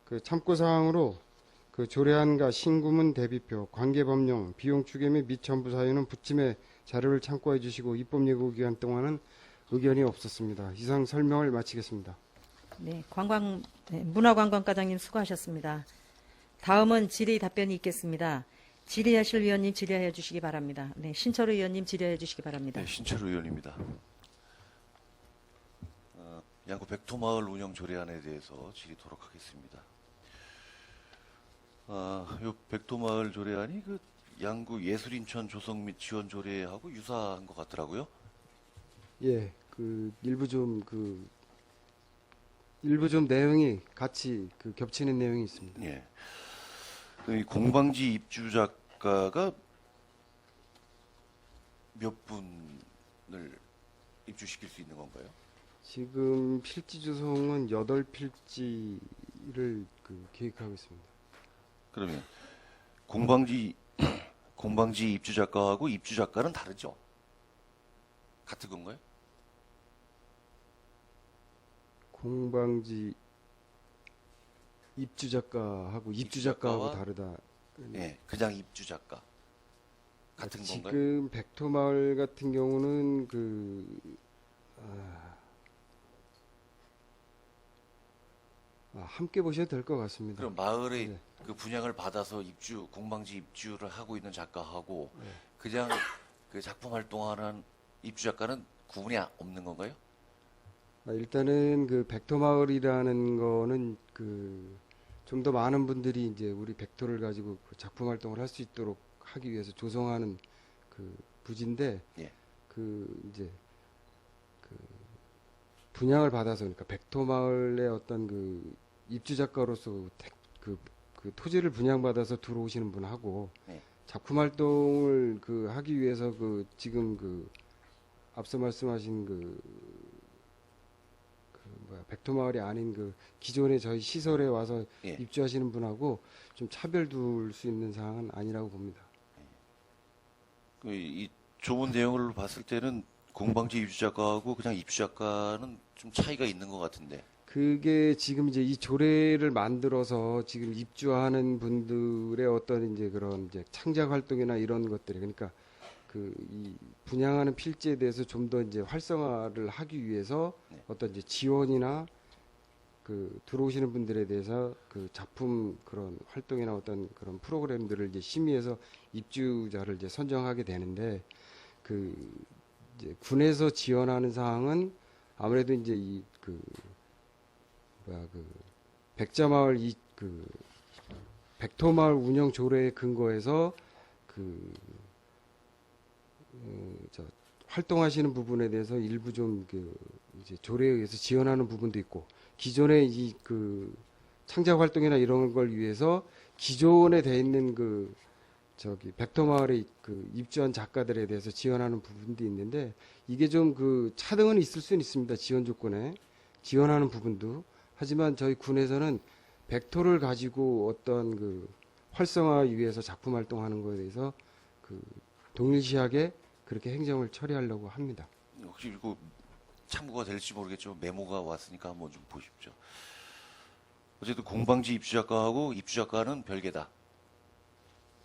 그 참고사항으로 그 조례안과 신구문 대비표, 관계법령, 비용 추계 및 미첨부 사유는 부침의 자료를 참고해 주시고 입법 예고 기간 동안은 의견이 없었습니다. 이상 설명을 마치겠습니다. 네, 문화관광과장님 수고하셨습니다. 다음은 질의 답변이 있겠습니다. 질의하실 위원님 질의해 주시기 바랍니다. 네, 신철우 의원님 질의해 주시기 바랍니다. 네, 신철우 의원입니다. 양구 백토마을 운영 조례안에 대해서 질의토록 하겠습니다. 요 백토마을 조례안이 그 양구 예술인천 조성 및 지원 조례하고 유사한 것 같더라고요. 예, 일부 좀 내용이 같이 겹치는 내용이 있습니다. 예. 이 공방지 입주 작가가 몇 분을 입주시킬 수 있는 건가요? 지금 필지 조성은 8필지를 계획하고 있습니다. 그러면 공방지 입주 작가하고 입주 작가는 다르죠? 같은 건가요? 공방지 입주 작가하고 입주 작가하고 작가와- 다르다. 예, 그냥 입주 작가 같은 건가요? 지금 백토마을 같은 경우는 함께 보셔도 될 것 같습니다. 그럼 마을에 네. 그 분양을 받아서 공방지 입주를 하고 있는 작가하고 네. 그냥 그 작품 활동하는 입주 작가는 구분이 없는 건가요? 일단은 백토마을이라는 거는 좀 더 많은 분들이 이제 우리 백토를 가지고 작품 활동을 할 수 있도록 하기 위해서 조성하는 부지인데 예. 이제 분양을 받아서 그러니까 백토마을의 어떤 입주 작가로서 그 토지를 분양받아서 들어오시는 분하고 네. 작품 활동을 하기 위해서 지금 앞서 말씀하신 백토마을이 아닌 그 기존에 저희 시설에 와서 예. 입주하시는 분하고 좀 차별 둘 수 있는 사항은 아니라고 봅니다. 이 좁은 내용을 봤을 때는 공방지 입주자가하고 그냥 입주자가는 좀 차이가 있는 것 같은데. 그게 지금 이제 이 조례를 만들어서 지금 입주하는 분들의 어떤 이제 그런 이제 창작 활동이나 이런 것들이 그러니까 그 이 분양하는 필지에 대해서 좀 더 이제 활성화를 하기 위해서 네. 어떤 이제 지원이나 그 들어오시는 분들에 대해서 그 작품 그런 활동이나 어떤 그런 프로그램들을 이제 심의해서 입주자를 이제 선정하게 되는데 그 이제 군에서 지원하는 사항은 아무래도 이제 이그 뭐야 그 백자마을 이 그 백토마을 운영 조례에 근거해서 그 저 활동하시는 부분에 대해서 일부 좀 그 이제 조례에 의해서 지원하는 부분도 있고 기존에 이 그 창작 활동이나 이런 걸 위해서 기존에 돼 있는 그 저기 백토마을에 그 입주한 작가들에 대해서 지원하는 부분도 있는데 이게 좀 그 차등은 있을 수는 있습니다. 지원 조건에 지원하는 부분도 하지만 저희 군에서는 백토를 가지고 어떤 그 활성화 위해서 작품 활동하는 거에 대해서 그 동일시하게 그렇게 행정을 처리하려고 합니다. 혹시 이거 참고가 될지 모르겠지만 메모가 왔으니까 한번 좀 보십시오. 어쨌든 공방지 입주자가하고 입주자가는 별개다.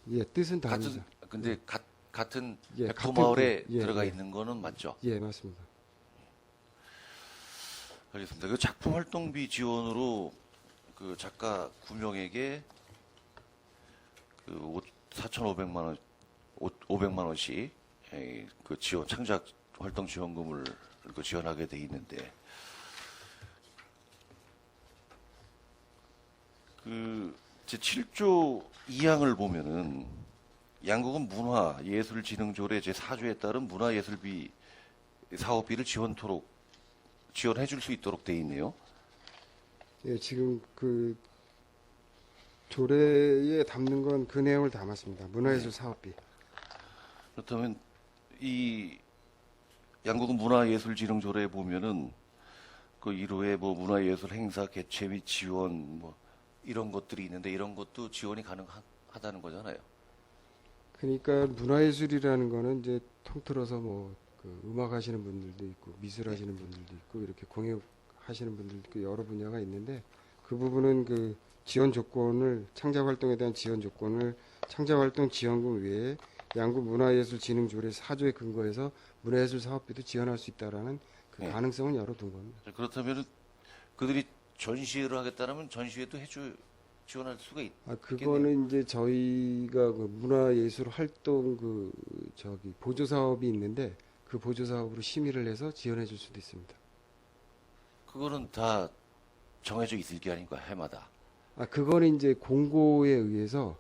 예, 뜻은 다릅니다. 근데 같은 예, 백토마을에 같은, 예, 들어가 예. 있는 거는 맞죠? 예, 맞습니다. 알겠습니다. 그 작품 활동비 지원으로 그 작가 9명에게 그 4,500만 원, 500만 원씩 그 지원 창작 활동 지원금을 그 지원하게 돼 있는데 그 제 7조 2항을 보면은 양국은 문화예술진흥조례 제4조에 따른 문화예술비 사업비를 지원해 줄 수 있도록 돼 있네요. 예, 지금 그 조례에 담는 건 그 내용을 담았습니다. 문화예술 사업비. 그렇다면 이 양국은 문화예술진흥조례에 보면은 그 이후에 뭐 문화예술 행사 개최 및 지원 뭐 이런 것들이 있는데 이런 것도 지원이 가능하다는 거잖아요. 그러니까 문화예술이라는 거는 이제 통틀어서 뭐 그 음악 하시는 분들도 있고 미술 하시는 분들도 있고 이렇게 공연 하시는 분들도 있고 여러 분야가 있는데 그 부분은 그 지원 조건을 창작 활동에 대한 지원 조건을 창작 활동 지원금 외에 양국 문화예술진흥조례 4조에 근거해서 문화예술 사업비도 지원할 수 있다라는 그 네. 가능성을 열어둔 겁니다. 그렇다면 그들이 전시회를 하겠다면 전시회도 지원할 수가 그거는 이제 저희가 그 문화예술 활동 그 저기 보조 사업이 있는데 그 보조 사업으로 심의를 해서 지원해 줄 수도 있습니다. 그거는 다 정해져 있을 게 아닌가 해마다. 그거는 이제 공고에 의해서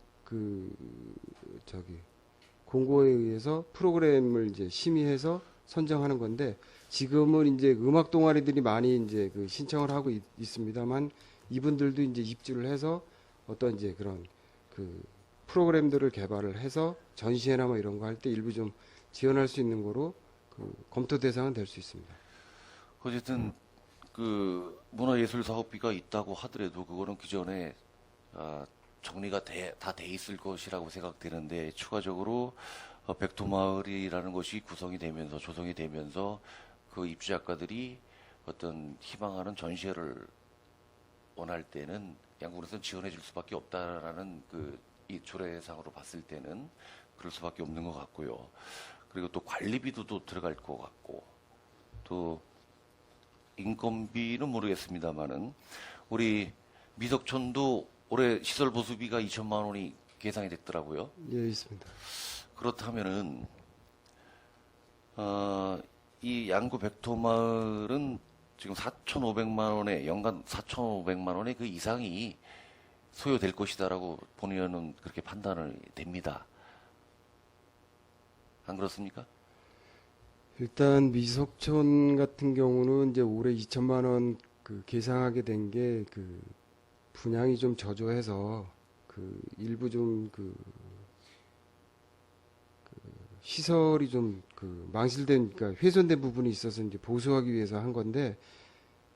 공고에 의해서 프로그램을 이제 심의해서 선정하는 건데 지금은 이제 음악 동아리들이 많이 이제 그 신청을 하고 있습니다만 이분들도 이제 입주를 해서 어떤 이제 그런 그 프로그램들을 개발을 해서 전시회나 뭐 이런 거 할 때 일부 좀 지원할 수 있는 거로 그 검토 대상은 될 수 있습니다. 어쨌든 그 문화예술 사업비가 있다고 하더라도 그거는 기존에 정리가 다 돼 있을 것이라고 생각되는데 추가적으로 백토마을이라는 것이 구성이 되면서 조성이 되면서 그 입주작가들이 어떤 희망하는 전시회를 원할 때는 양국에서는 지원해 줄 수밖에 없다라는 이 조례상으로 봤을 때는 그럴 수밖에 없는 것 같고요. 그리고 또 관리비도 또 들어갈 것 같고 또 인건비는 모르겠습니다만은 우리 미석촌도 올해 시설 보수비가 2천만 원이 계상이 됐더라고요. 예, 있습니다. 그렇다면은 이 양구 백토마을은 지금 4,500만 원에 연간 4,500만 원의 그 이상이 소요될 것이다라고 본의원은 그렇게 판단을 됩니다. 안 그렇습니까? 일단 미석촌 같은 경우는 이제 올해 2천만 원 그 계상하게 된 게 그 분양이 좀 저조해서 그 일부 좀 그 시설이 좀 그 망실된 그러니까 훼손된 부분이 있어서 이제 보수하기 위해서 한 건데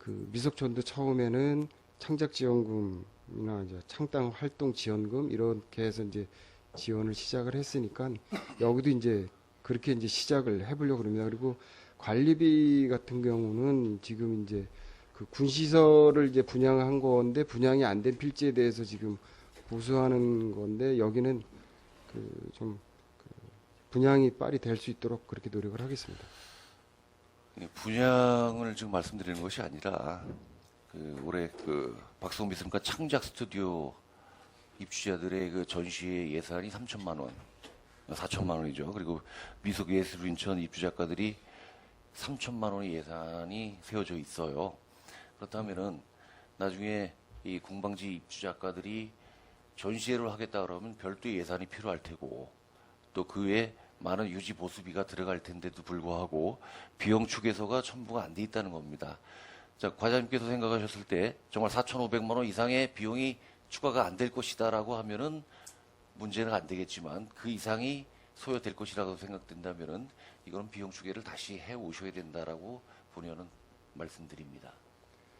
그 미석촌도 처음에는 창작지원금이나 이제 창당 활동 지원금 이렇게 해서 이제 지원을 시작을 했으니까 여기도 이제 그렇게 이제 시작을 해보려고 그럽니다. 그리고 관리비 같은 경우는 지금 이제 그 군시설을 이제 분양한 건데 분양이 안 된 필지에 대해서 지금 보수하는 건데 여기는 좀 분양이 빨리 될 수 있도록 그렇게 노력을 하겠습니다. 분양을 지금 말씀드리는 것이 아니라 올해 박성 미술관 창작 스튜디오 입주자들의 그 전시회 예산이 3천만 원, 4천만 원이죠. 그리고 미속예술인천 입주작가들이 3천만 원의 예산이 세워져 있어요. 그렇다면은 나중에 이 공방지 입주작가들이 전시회를 하겠다 그러면 별도의 예산이 필요할 테고 또 그 외에 많은 유지 보수비가 들어갈 텐데도 불구하고 비용 축에서가 첨부가 안 돼 있다는 겁니다. 자, 과장님께서 생각하셨을 때 정말 4,500만 원 이상의 비용이 추가가 안 될 것이다라고 하면은 문제는 안 되겠지만 그 이상이 소요될 것이라고 생각된다면은 이건 비용 추계를 다시 해 오셔야 된다라고 본의원은 말씀드립니다.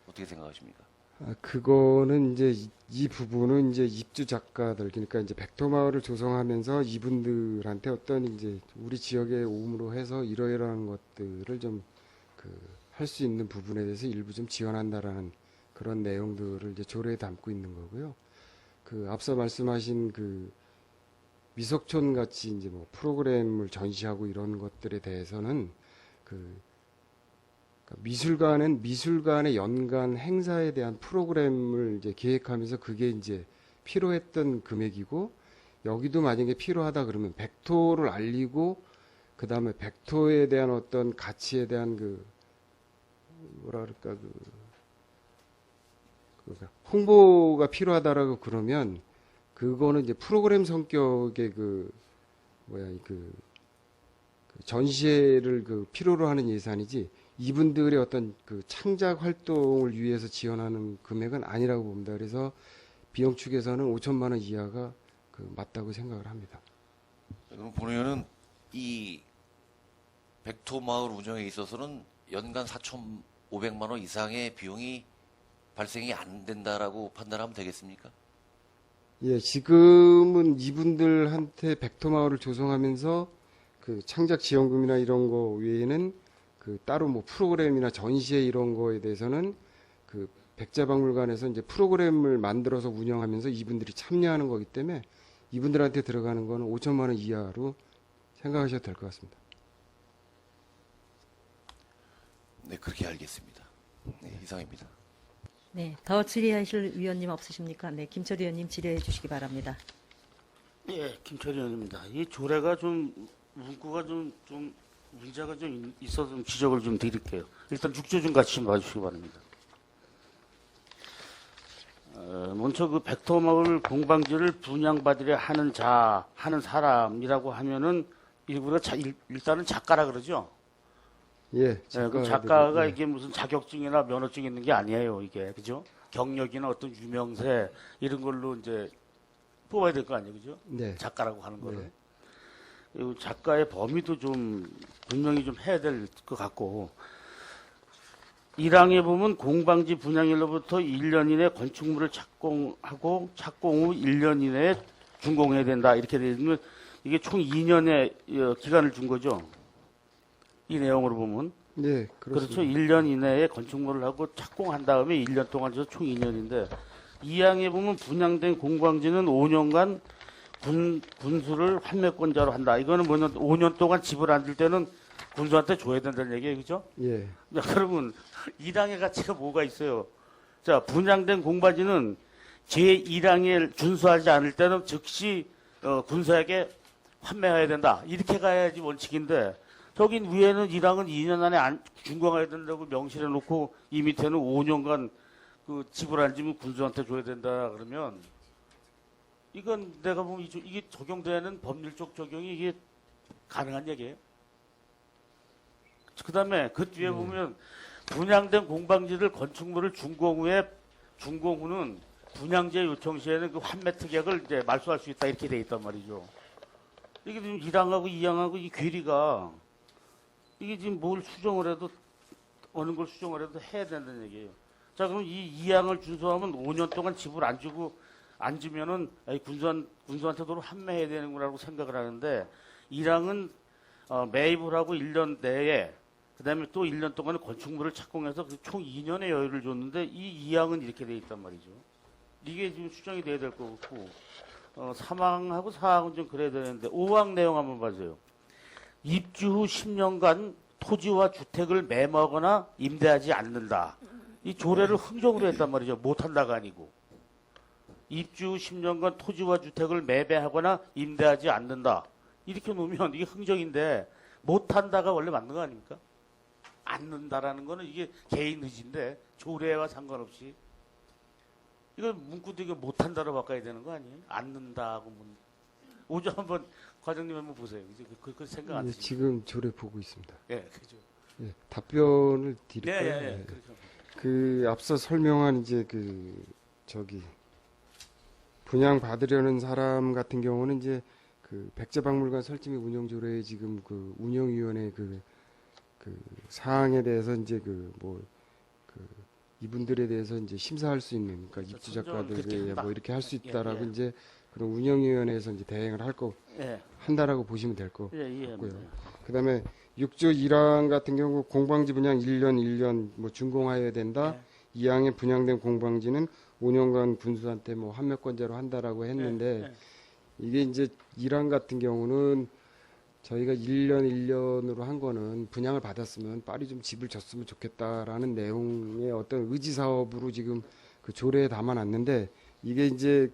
어떻게 생각하십니까? 그거는 이제 이 부분은 이제 입주 작가들 그러니까 이제 백토마을을 조성하면서 이분들한테 어떤 이제 우리 지역의 오음으로 해서 이러이러한 것들을 좀 할 수 있는 부분에 대해서 일부 좀 지원한다라는 그런 내용들을 이제 조례에 담고 있는 거고요. 앞서 말씀하신 미석촌 같이 이제 뭐 프로그램을 전시하고 이런 것들에 대해서는 미술관의 연간 행사에 대한 프로그램을 이제 기획하면서 그게 이제 필요했던 금액이고 여기도 만약에 필요하다 그러면 백토를 알리고 그 다음에 백토에 대한 어떤 가치에 대한 홍보가 필요하다라고 그러면 그거는 이제 프로그램 성격의 전시회를 필요로 하는 예산이지 이분들의 어떤 창작 활동을 위해서 지원하는 금액은 아니라고 봅니다. 그래서 비용 축에서는 5천만 원 이하가 맞다고 생각을 합니다. 그럼 본의원은 이 백토마을 운영에 있어서는 연간 4,500만 원 이상의 비용이 발생이 안 된다라고 판단하면 되겠습니까? 예, 지금은 이분들한테 백토마을을 조성하면서 창작 지원금이나 이런 거 외에는 따로 뭐 프로그램이나 전시회 이런 거에 대해서는 백자박물관에서 이제 프로그램을 만들어서 운영하면서 이분들이 참여하는 거기 때문에 이분들한테 들어가는 거는 5천만 원 이하로 생각하셔도 될 것 같습니다. 네, 그렇게 알겠습니다. 네, 이상입니다. 네, 더 질의하실 위원님 없으십니까? 네, 김철 위원님 질의해 주시기 바랍니다. 예, 김철희 의원입니다. 이 조례가 좀 문구가 좀 문제가 좀 있어서 좀 지적을 좀 드릴게요. 일단 6조 좀 같이 좀 봐주시기 바랍니다. 먼저 백토마을 공방지를 분양받으려 하는 사람이라고 하면은 일단은 작가라 그러죠. 예, 그 작가가 예. 이게 무슨 자격증이나 면허증이 있는 게 아니에요, 이게. 그죠? 경력이나 어떤 유명세 이런 걸로 이제 뽑아야 될 거 아니에요, 그죠? 네. 작가라고 하는 거를. 네. 그리고 작가의 범위도 좀 분명히 좀 해야 될 것 같고 1항에 보면 공방지 분양일로부터 1년 이내 건축물을 착공하고 착공 후 1년 이내에 준공해야 된다 이렇게 되어 있는 이게 총 2년의 기간을 준 거죠. 이 내용으로 보면 네, 그렇죠. 그렇습니다. 1년 이내에 건축물을 하고 착공한 다음에 1년 동안 해서 총 2년인데 2항에 보면 분양된 공방지는 5년간 군수를 환매권자로 한다. 이거는 뭐냐 5년 동안 집을 안 줄 때는 군수한테 줘야 된다는 얘기예요. 그죠? 예. 자, 그러면 이 당의 가치가 뭐가 있어요? 자, 분양된 공바지는 제1항에 준수하지 않을 때는 즉시 군수에게 환매해야 된다. 이렇게 가야지 원칙인데 저기 위에는 1항은 2년 안에 준공해야 된다고 명시해 놓고 이 밑에는 5년간 집을 안 지면 군수한테 줘야 된다 그러면 이건 내가 보면 이게 적용되는 법률적 적용이 이게 가능한 얘기예요. 그 다음에 그 뒤에 보면 분양된 공방지를 건축물을 준공 후는 분양제 요청 시에는 그 환매 특약을 이제 말소할 수 있다 이렇게 돼 있단 말이죠. 이게 지금 1항하고 2항하고 이 괴리가 이게 지금 뭘 수정을 해도 어느 걸 수정을 해도 해야 된다는 얘기예요. 자, 그럼 이 2항을 준수하면 5년 동안 집을 안 주고 안 주면은 아이, 군수한테도 환매해야 되는 거라고 생각을 하는데 1항은 매입을 하고 1년 내에 그다음에 또 1년 동안 건축물을 착공해서 총 2년의 여유를 줬는데 이 2항은 이렇게 돼 있단 말이죠. 이게 지금 수정이 돼야 될 것 같고 3항하고 4항은 좀 그래야 되는데 5항 내용 한번 봐세요. 입주 후 10년간 토지와 주택을 매매하거나 임대하지 않는다. 이 조례를 흥정으로 했단 말이죠. 못한다가 아니고. 입주 후 10년간 토지와 주택을 매매하거나 임대하지 않는다. 이렇게 놓으면 이게 흥정인데 못한다가 원래 맞는 거 아닙니까? 않는다라는 거는 이게 개인 의지인데 조례와 상관없이 이거 문구도 이거 못한다로 바꿔야 되는 거 아니에요? 않는다고 오조 한번 과장님 한번 보세요. 이제 그 생각 안 예, 드시죠? 지금 조례 보고 있습니다. 예, 그죠. 예, 답변을 네, 드릴까요? 예, 예. 예. 그렇게 합니다. 그 앞서 설명한 이제 분양 받으려는 사람 같은 경우는 이제 그 백제박물관 설치 및 운영 조례에 지금 그 운영위원회 그 사항에 대해서 이제 이분들에 대해서 이제 심사할 수 있는 그러니까 그렇죠. 선정을 그렇게 입주자가들이 한다. 뭐 이렇게 할 수 예, 있다라고 예. 이제 그런 운영위원회에서 이제 대행을 예, 한다라고 보시면 될 거. 예, 이해합니다. 그다음에 6조 1항 같은 경우 공방지 분양 1년 뭐 준공하여야 된다. 예. 2항에 분양된 공방지는 5년간 군수한테 뭐 환매권자로 한다라고 했는데 예, 예. 이게 이제 1항 같은 경우는 저희가 1년으로 한 거는 분양을 받았으면 빨리 좀 집을 줬으면 좋겠다라는 내용의 어떤 의지 사업으로 지금 그 조례에 담아놨는데 이게 이제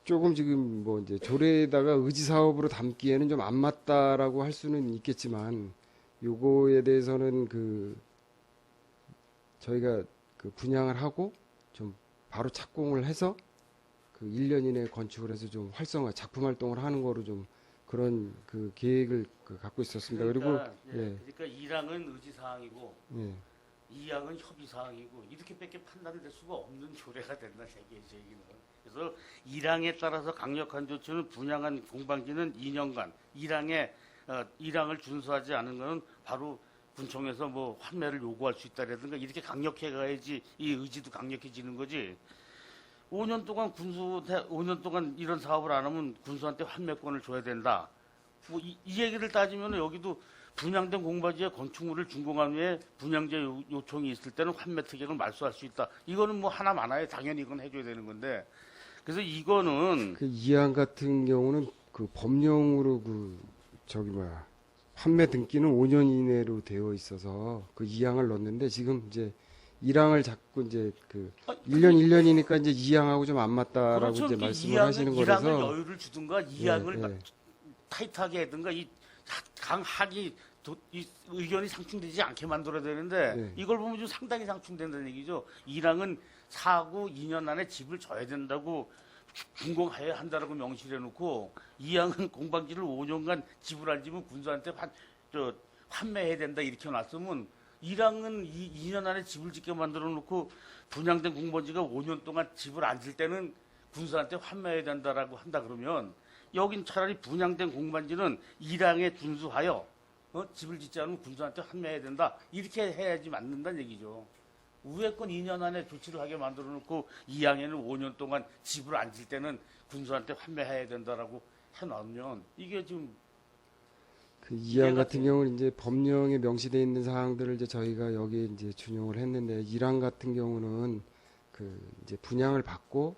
조금 지금 뭐 이제 조례에다가 의지 사업으로 담기에는 좀 안 맞다라고 할 수는 있겠지만 요거에 대해서는 저희가 분양을 하고 좀 바로 착공을 해서 1년 이내에 건축을 해서 좀 활성화 작품 활동을 하는 거로 좀 그런 계획을 갖고 있었습니다. 그러니까, 그리고 예, 그러니까 1항은 의지 사항이고 예. 2항은 협의 사항이고 이렇게밖에 판단될 수가 없는 조례가 된다는 얘기죠. 얘기는. 그래서 1항에 따라서 강력한 조치는 분양한 공방지는 2년간 1항을 준수하지 않은 것은 바로 군청에서 뭐 환매를 요구할 수 있다라든가 이렇게 강력해 가야지 이 의지도 강력해지는 거지. 5년 동안 5년 동안 이런 사업을 안 하면 군수한테 환매권을 줘야 된다. 뭐 이 얘기를 따지면 여기도 분양된 공바지에 건축물을 준공한 후에 분양제 요청이 있을 때는 환매 특약을 말소할 수 있다. 이거는 뭐 하나 많아요. 당연히 이건 해줘야 되는 건데. 그래서 이거는 2항 같은 경우는 법령으로 판매 등기는 5년 이내로 되어 있어서 2항을 넣었는데 지금 이제 1항을 자꾸 이제 1년이니까 이제 2항하고 좀 안 맞다라고 그렇죠. 이제 그러니까 말씀을 하시는 1항을 거라서 여유를 주든가 2항을 예. 타이트하게 하든가 이 강하게 이 의견이 상충되지 않게 만들어야 되는데 네. 이걸 보면 좀 상당히 상충된다는 얘기죠. 1항은 사고 2년 안에 집을 져야 된다고 준공해야 한다라고 명시를 해놓고 2항은 공방지를 5년간 집을 안 지면 군수한테 환매해야 된다 이렇게 놨으면 1항은 2년 안에 집을 짓게 만들어 놓고 분양된 공방지가 5년 동안 집을 안 질 때는 군수한테 환매해야 된다라고 한다 그러면 여긴 차라리 분양된 공방지는 1항에 준수하여 집을 짓지 않으면 군수한테 환매해야 된다 이렇게 해야지 맞는다는 얘기죠. 위에 건 2년 안에 조치를 하게 만들어 놓고 2항에는 5년 동안 집을 안 질 때는 군수한테 환매해야 된다라고 해놓으면 이게 지금 2항 같은 경우는 이제 법령에 명시되어 있는 사항들을 이제 저희가 여기에 이제 준용을 했는데 1항 같은 경우는 이제 분양을 받고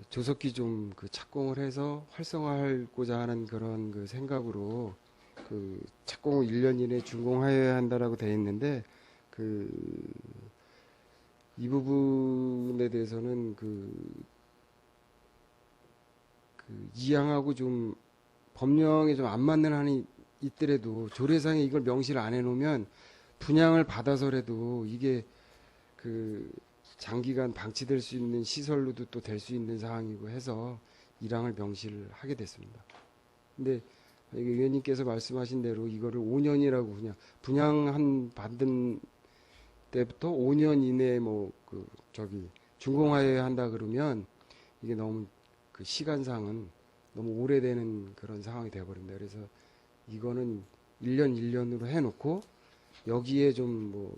조속히 좀 착공을 해서 활성화하고자 하는 그런 생각으로 착공을 1년 이내에 준공하여야 한다라고 되어 있는데 이 부분에 대해서는 2항하고 좀 법령에 좀 안 맞는 한이 있더라도 조례상에 이걸 명시를 안 해놓으면 분양을 받아서라도 이게 장기간 방치될 수 있는 시설로도 또 될 수 있는 사항이고 해서 1항을 명시를 하게 됐습니다. 근데 의원님께서 말씀하신 대로 이거를 5년이라고 그냥 받은 때부터 5년 이내에 준공하여야 한다 그러면 이게 너무 그 시간상은 너무 오래되는 그런 상황이 되어버립니다. 그래서 이거는 1년 1년으로 해놓고 여기에 좀 뭐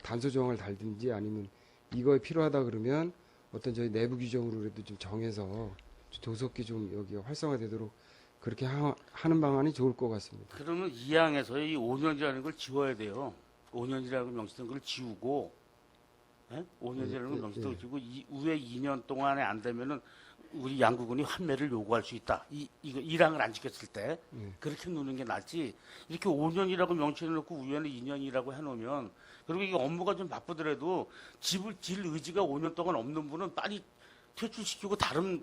단서 조항을 달든지 아니면 이거에 필요하다 그러면 어떤 저희 내부 규정으로라도 좀 정해서 조속히 좀 여기가 활성화되도록 그렇게 하는 방안이 좋을 것 같습니다. 그러면 이 항에서 이 5년이라는 걸 지워야 돼요. 5년이라고 명시된 걸 지우고, 예? 5년이라는 걸 명시된 걸 지우고, 후에 2년 동안에 안 되면은 우리 양구군이 환매를 요구할 수 있다. 이거 1항을 안 지켰을 때 그렇게 놓는 게 낫지. 이렇게 5년이라고 명시해놓고 우연히 2년이라고 해놓으면 그리고 이게 업무가 좀 바쁘더라도 집을 질 의지가 5년 동안 없는 분은 빨리 퇴출시키고 다른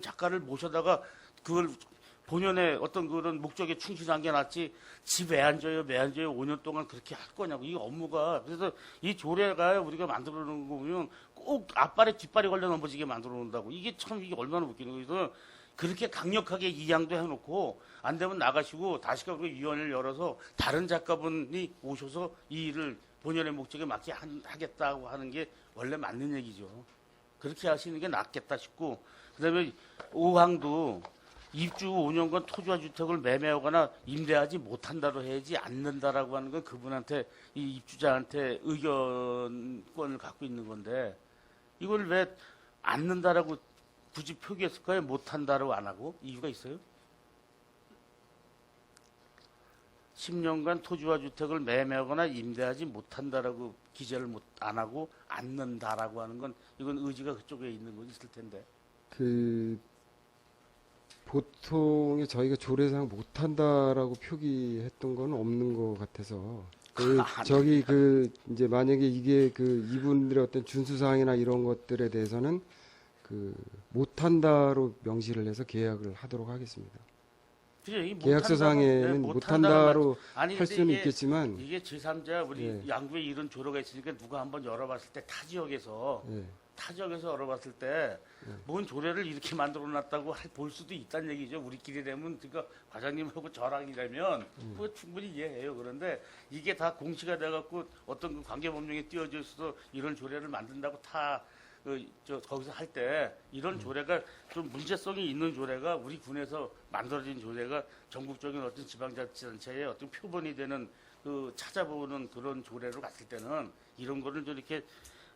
작가를 모셔다가 그걸 본연의 어떤 그런 목적에 충실한 게 낫지. 집에 앉아요, 매 앉아요, 5년 동안 그렇게 할 거냐고. 이 업무가. 그래서 이 조례가 우리가 만들어 놓은 거 보면 꼭 앞발에 뒷발이 걸려 넘어지게 만들어 놓는다고. 이게 참 이게 얼마나 웃기는 거예요. 그래서 그렇게 강력하게 이양도 해놓고 안 되면 나가시고 다시 가고 위원회를 열어서 다른 작가분이 오셔서 이 일을 본연의 목적에 맞게 하겠다고 하는 게 원래 맞는 얘기죠. 그렇게 하시는 게 낫겠다 싶고, 그다음에 5항도 입주 5년간 토지와 주택을 매매하거나 임대하지 못한다로 해야지 않는다라고 하는 건 그분한테 이 입주자한테 의견권을 갖고 있는 건데 이걸 왜 않는다라고 굳이 표기했을까요? 못한다라고 안 하고 이유가 있어요? 10년간 토지와 주택을 매매하거나 임대하지 못한다라고 기재를 안 하고 않는다라고 하는 건 이건 의지가 그쪽에 있는 건 있을 텐데. 보통에 저희가 조례상 못한다라고 표기했던 건 없는 것 같아서 이제 만약에 이게 이분들의 어떤 준수사항이나 이런 것들에 대해서는 못한다로 명시를 해서 계약을 하도록 하겠습니다. 계약서상에는 못한다로 할 수는 있겠지만 이게 제3자 우리 양구에 이런 조례가 있으니까 누가 한번 열어봤을 때 타 지역에서 열어봤을 때 뭔 조례를 이렇게 만들어놨다고 볼 수도 있다는 얘기죠. 우리끼리 되면 그러니까 과장님하고 저랑이라면 그거 충분히 이해해요. 그런데 이게 다 공시가 돼갖고 어떤 그 관계법령에 띄어져 있어서 이런 조례를 만든다고 거기서 할 때 이런 조례가 좀 문제성이 있는 조례가 우리 군에서 만들어진 조례가 전국적인 어떤 지방자치단체의 어떤 표본이 되는 찾아보는 그런 조례로 갔을 때는 이런 거를 좀 이렇게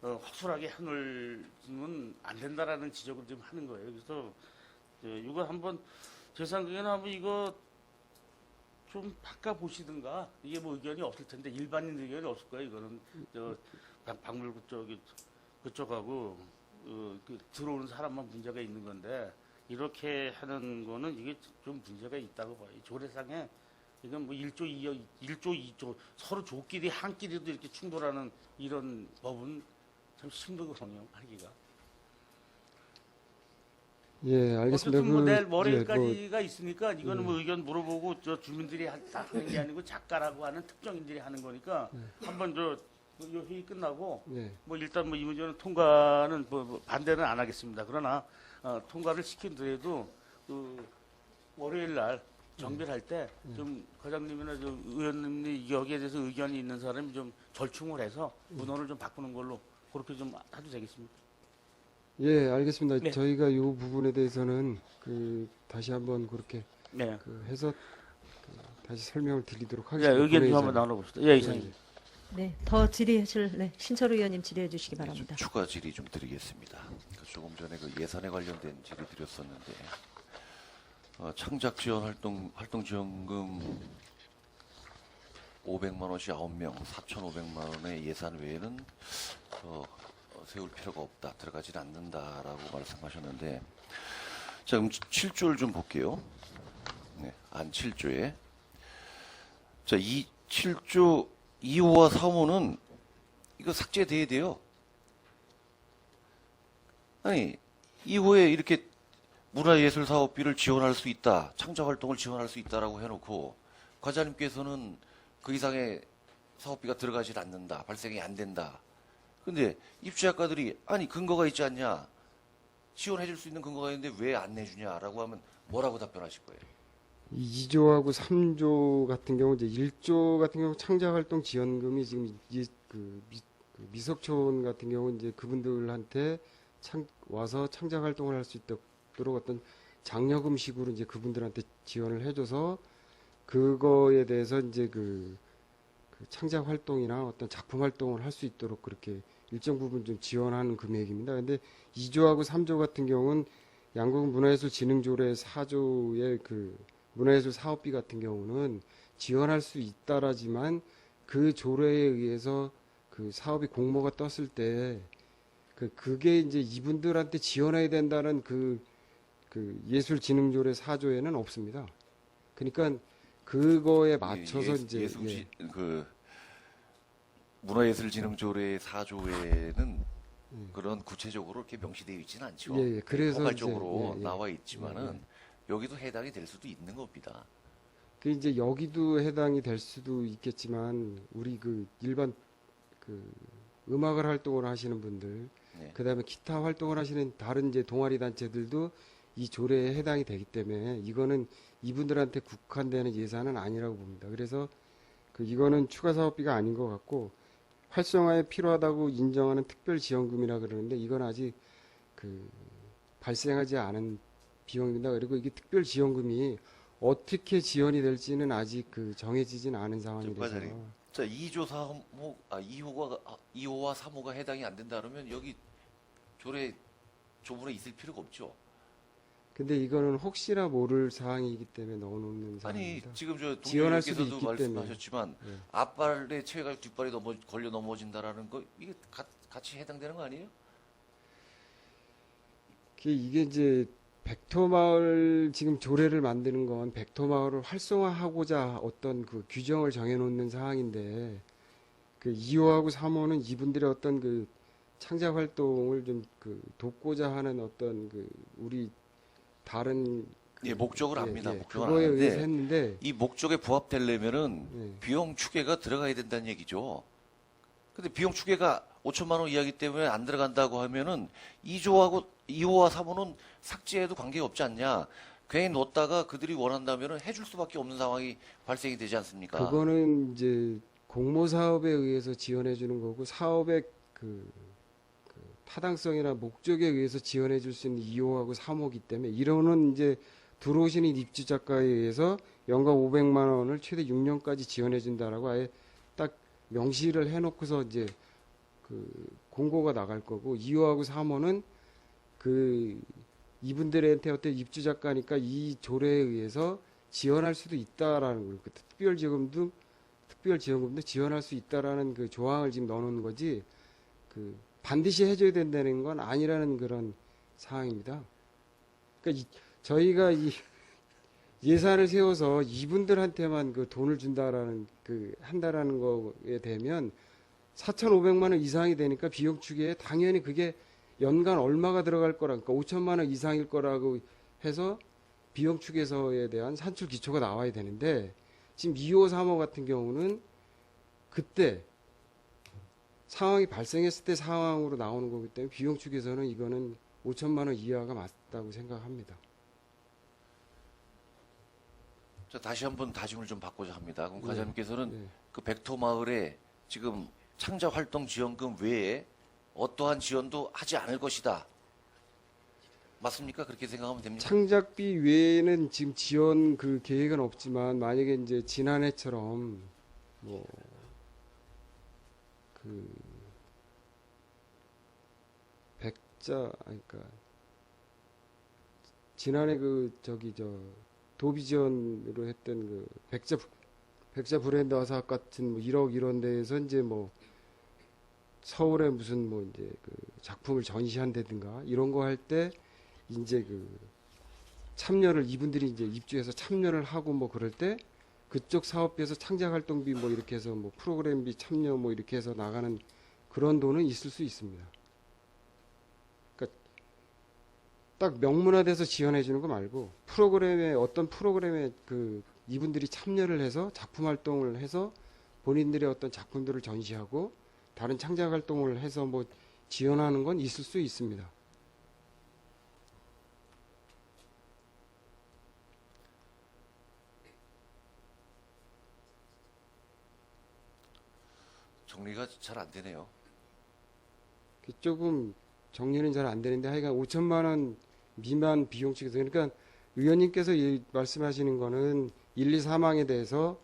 허술하게 해놓으면 안 된다라는 지적을 좀 하는 거예요. 그래서 이거 한번 제 생각에는 한번 이거 좀 바꿔보시든가 이게 뭐 의견이 없을 텐데 일반인 의견이 없을 거예요. 이거는 박물구 그쪽하고 들어오는 사람만 문제가 있는 건데 이렇게 하는 거는 이게 좀 문제가 있다고 봐요. 조례상에 이건 뭐 1조 2조 서로 조끼리 한끼리도 이렇게 충돌하는 이런 법은 참 힘들거든요, 하기가. 예, 알겠습니다. 어쨌든 뭐 내일 월요일까지가 있으니까 이거는 뭐 의견 물어보고 주민들이 다 하는 게 아니고 작가라고 하는 특정인들이 하는 거니까 한번 요 회의 끝나고 뭐 일단 뭐 이 문제는 통과는 뭐 반대는 안 하겠습니다. 그러나 통과를 시킨더라도 월요일 날 정비를 할 때 좀 과장님이나 좀 의원님이 여기에 대해서 의견이 있는 사람이 좀 절충을 해서 문헌을 좀 바꾸는 걸로 그렇게 좀 해도 되겠습니까? 예, 알겠습니다. 네. 저희가 이 부분에 대해서는 다시 한번 그렇게 네. 해서 다시 설명을 드리도록 네, 하겠습니다. 의견 좀 한번 나눠봅시다. 예, 이사님. 네, 더 질의하실 신철 의원님 질의해 주시기 바랍니다. 추가 질의 좀 드리겠습니다. 조금 전에 예산에 관련된 질의 드렸었는데 창작 지원 활동 지원금 500만 원씩 9명 4,500만 원의 예산 외에는 세울 필요가 없다, 들어가지는 않는다라고 말씀하셨는데, 자, 그럼 7조를 좀 볼게요. 네, 안 7조에. 자, 이 7조 2호와 3호는 이거 삭제돼야 돼요. 아니, 2호에 이렇게 문화예술사업비를 지원할 수 있다, 창작활동을 지원할 수 있다라고 해놓고 과장님께서는 그 이상의 사업비가 들어가지 않는다, 발생이 안 된다. 근데 입주작가들이 아니 근거가 있지 않냐, 지원해 줄 수 있는 근거가 있는데 왜 안 내주냐라고 하면 뭐라고 답변하실 거예요? 2조하고 3조 같은 경우 이제 1조 같은 경우 창작활동 지원금이 지금 미석촌 같은 경우 이제 그분들한테 와서 창작 활동을 할 수 있도록 어떤 장려금식으로 이제 그분들한테 지원을 해줘서 그거에 대해서 이제 그 창작 활동이나 어떤 작품 활동을 할 수 있도록 그렇게 일정 부분 좀 지원하는 금액입니다. 근데 2조하고 3조 같은 경우는 양국 문화예술진흥조례 4조의 그 문화예술 사업비 같은 경우는 지원할 수 있다라지만 그 조례에 의해서 그 사업이 공모가 떴을 때 그게 이제 이분들한테 지원해야 된다는 그 예술진흥조례 4조에는 없습니다. 그러니까 그거에 맞춰서 이제 예술지 그 문화예술진흥조례 4조에는 그런 구체적으로 이렇게 명시되어 있지는 않죠. 예, 예. 그래서 포괄적으로 이제, 예, 예. 나와 있지만은 여기도 해당이 될 수도 있는 겁니다. 그 이제 여기도 해당이 될 수도 있겠지만 우리 그 일반 그 음악을 활동을 하시는 분들, 네. 그다음에 기타 활동을 하시는 다른 이제 동아리 단체들도 이 조례에 해당이 되기 때문에 이거는 이분들한테 국한되는 예산은 아니라고 봅니다. 그래서 이거는 추가 사업비가 아닌 것 같고 활성화에 필요하다고 인정하는 특별 지원금이라 그러는데 이건 아직 발생하지 않은 비용입니다. 그리고 이게 특별 지원금이 어떻게 지원이 될지는 아직 정해지진 않은 상황이라서. 과장님, 자 2조 3호, 2호와 3호가 해당이 안 된다 그러면 여기 조례 조문에 있을 필요가 없죠. 근데 이거는 혹시나 모를 사항이기 때문에 넣어놓는 아니 사항입니다. 지금 저 지원할 수도 동료께서도 있기 때문에. 말씀하셨지만 네. 앞발에 체가 뒷발이 걸려 넘어진다라는 거 이게 같이 해당되는 거 아니에요? 이게 이제 백토마을 지금 조례를 만드는 건 백토마을을 활성화하고자 어떤 규정을 정해놓는 사항인데 2호하고 3호는 이분들의 어떤 창작 활동을 좀 돕고자 하는 어떤 우리 다른 예, 목적을 압니다. 목적을 그거에 아는데 의해서 했는데 이 목적에 부합되려면은 예. 비용 추계가 들어가야 된다는 얘기죠. 근데 비용 추계가 5천만 원 이하기 때문에 안 들어간다고 하면은 2호와 3호는 삭제해도 관계가 없지 않냐. 괜히 놓다가 그들이 원한다면은 해줄 수밖에 없는 상황이 발생이 되지 않습니까? 그거는 이제 공모 사업에 의해서 지원해 주는 거고 사업의 타당성이나 목적에 의해서 지원해 줄 수 있는 2호하고 3호기 때문에 1호는 이제 들어오시는 입주 작가에 의해서 연간 500만 원을 최대 6년까지 지원해 준다라고 아예 딱 명시를 해놓고서 이제 공고가 나갈 거고 2호하고 3호는 이분들한테 어떤 입주 작가니까 이 조례에 의해서 지원할 수도 있다라는 거예요. 특별지원금도 지원할 수 있다라는 조항을 지금 넣어놓은 거지 반드시 해줘야 된다는 건 아니라는 그런 사항입니다. 그러니까 저희가 이 예산을 세워서 이분들한테만 돈을 준다라는 한다라는 거에 되면 4,500만 원 이상이 되니까 비용 추계에 당연히 그게 연간 얼마가 들어갈 거라, 그러니까 5천만 원 이상일 거라고 해서 비용 추계서에 대한 산출 기초가 나와야 되는데 지금 2호, 3호 같은 경우는 그때 상황이 발생했을 때 상황으로 나오는 거기 때문에 비용 추계서는 이거는 5천만 원 이하가 맞다고 생각합니다. 자, 다시 한번 다짐을 좀 받고자 합니다. 그럼 네. 과장님께서는 네. 백토마을에 지금 창작 활동 지원금 외에 어떠한 지원도 하지 않을 것이다. 맞습니까? 그렇게 생각하면 됩니까? 창작비 외에는 지금 지원 계획은 없지만 만약에 이제 지난해처럼 그러니까 지난해 도비 지원으로 했던 백자 브랜드 화사학 같은 1억 이런 데에서 이제 서울에 무슨 이제 작품을 전시한다든가 이런 거 할 때 이제 참여를 이분들이 이제 입주해서 참여를 하고 그럴 때 그쪽 사업비에서 창작 활동비 이렇게 해서 프로그램비 참여 이렇게 해서 나가는 그런 돈은 있을 수 있습니다. 그러니까 딱 명문화돼서 지원해 주는 거 말고 어떤 프로그램에 이분들이 참여를 해서 작품 활동을 해서 본인들의 어떤 작품들을 전시하고 다른 창작 활동을 해서 지원하는 건 있을 수 있습니다. 정리가 잘 안 되네요. 조금 정리는 잘 안 되는데 하여간 5천만 원 미만 비용 측에서 그러니까 의원님께서 말씀하시는 거는 1, 2, 3항에 대해서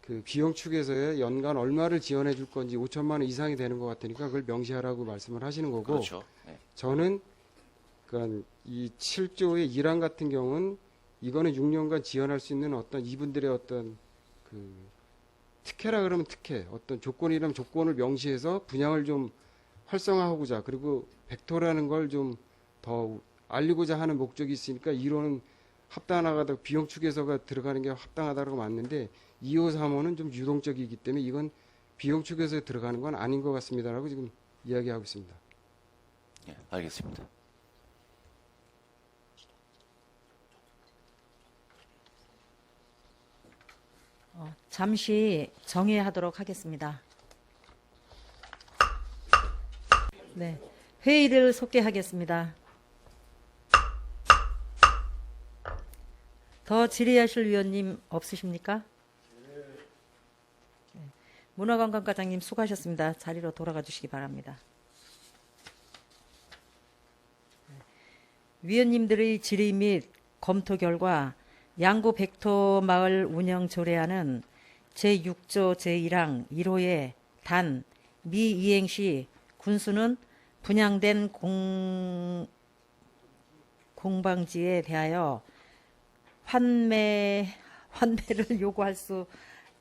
그 비용 축에서의 연간 얼마를 지원해 줄 건지 5천만 원 이상이 되는 것 같으니까 그걸 명시하라고 말씀을 하시는 거고 그렇죠. 네. 저는 그러니까 이 7조의 1항 같은 경우는 이거는 6년간 지원할 수 있는 어떤 이분들의 어떤 그 특혜라 그러면 특혜, 어떤 조건이라면 조건을 명시해서 분양을 좀 활성화하고자 그리고 벡터라는 걸 좀 더 알리고자 하는 목적이 있으니까 1호는 합당하다 비용 축에서가 들어가는 게 합당하다고 맞는데 2호, 3호는 좀 유동적이기 때문에 이건 비용 축에서 들어가는 건 아닌 것 같습니다라고 지금 이야기하고 있습니다. 예, 알겠습니다. 잠시 정회하도록 하겠습니다. 네, 회의를 속개하겠습니다. 더 질의하실 위원님 없으십니까? 네. 문화관광과장님 수고하셨습니다. 자리로 돌아가 주시기 바랍니다. 위원님들의 질의 및 검토 결과 양구 백토 마을 운영 조례안은 제6조 제1항 1호에 단 미이행 시 군수는 분양된 공방지에 대하여 환매를 요구할 수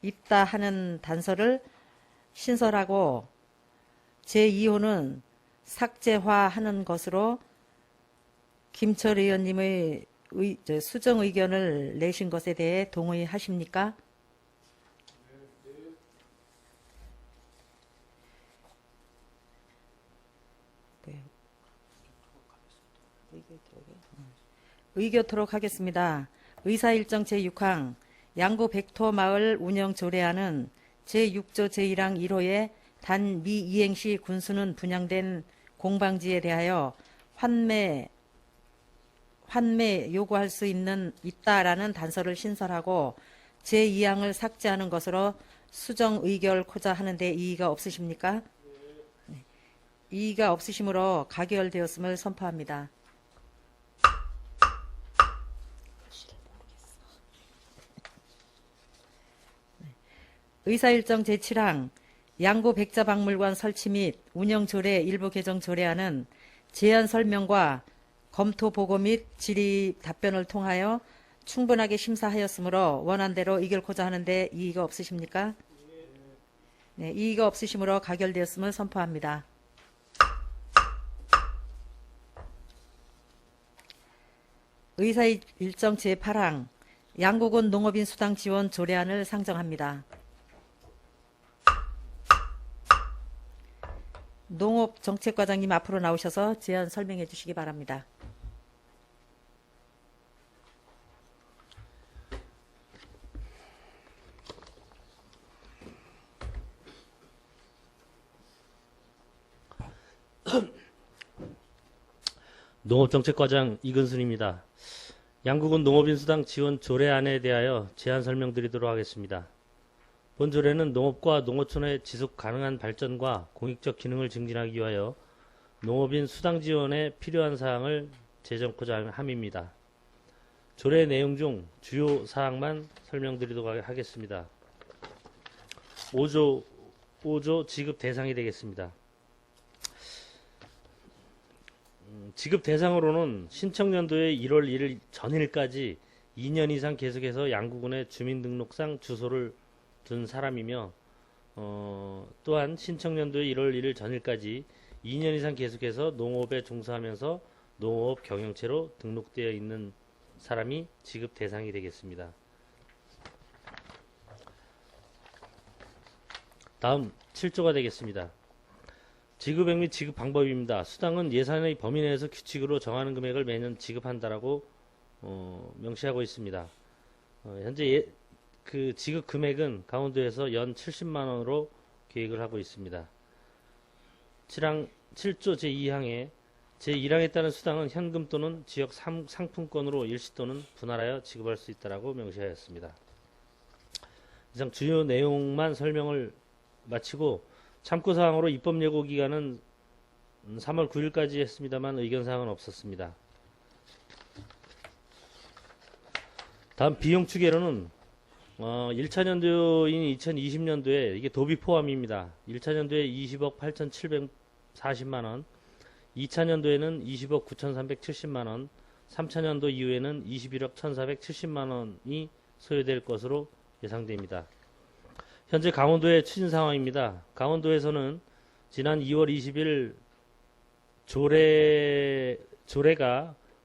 있다 하는 단서를 신설하고 제2호는 삭제화하는 것으로 김철 의원님의 수정 의견을 내신 것에 대해 동의하십니까? 의결토록 하겠습니다. 의사일정 제6항 양구 백토 마을 운영 조례안은 제6조 제1항 1호에 단 미이행 시 군수는 분양된 공방지에 대하여 환매 요구할 수 있다라는 단서를 신설하고 제2항을 삭제하는 것으로 수정 의결코자 하는데 이의가 없으십니까? 네. 이의가 없으시므로 가결되었음을 선포합니다. 의사일정 제7항 양구 백자박물관 설치 및 운영조례 일부 개정 조례안은 제안 설명과 검토 보고 및 질의 답변을 통하여 충분하게 심사하였으므로 원안대로 의결코자 하는데 이의가 없으십니까? 네, 이의가 없으시므로 가결되었음을 선포합니다. 의사일정 제8항 양구군 농업인 수당 지원 조례안을 상정합니다. 농업정책과장님 앞으로 나오셔서 제안 설명해 주시기 바랍니다. 농업정책과장 이근순입니다. 양구군 농업인수당 지원 조례안에 대하여 제안 설명드리도록 하겠습니다. 본 조례는 농업과 농어촌의 지속 가능한 발전과 공익적 기능을 증진하기 위하여 농업인 수당 지원에 필요한 사항을 제정코자 함입니다. 조례 내용 중 주요 사항만 설명드리도록 하겠습니다. 5조 지급 대상이 되겠습니다. 지급 대상으로는 신청년도의 1월 1일 전일까지 2년 이상 계속해서 양구군의 주민등록상 주소를 둔 사람이며 또한 신청년도의 1월 1일 전일까지 2년 이상 계속해서 농업에 종사하면서 농업 경영체로 등록되어 있는 사람이 지급 대상이 되겠습니다. 다음 7조가 되겠습니다. 지급액 및 지급 방법입니다. 수당은 예산의 범위 내에서 규칙으로 정하는 금액을 매년 지급한다라고 명시하고 있습니다. 현재 그 지급 금액은 강원도에서 연 70만 원으로 계획을 하고 있습니다. 7조 제2항에 제1항에 따른 수당은 현금 또는 지역 상품권으로 일시 또는 분할하여 지급할 수 있다라고 명시하였습니다. 이상 주요 내용만 설명을 마치고 참고사항으로 입법 예고 기간은 3월 9일까지 했습니다만 의견사항은 없었습니다. 다음 비용 추계로는 1차 년도인 2020년도에 이게 도비 포함입니다. 1차 년도에 20억 8,740만원, 2차 년도에는 20억 9,370만원, 3차 년도 이후에는 21억 1,470만원이 소요될 것으로 예상됩니다. 현재 강원도의 추진 상황입니다. 강원도에서는 지난 2월 20일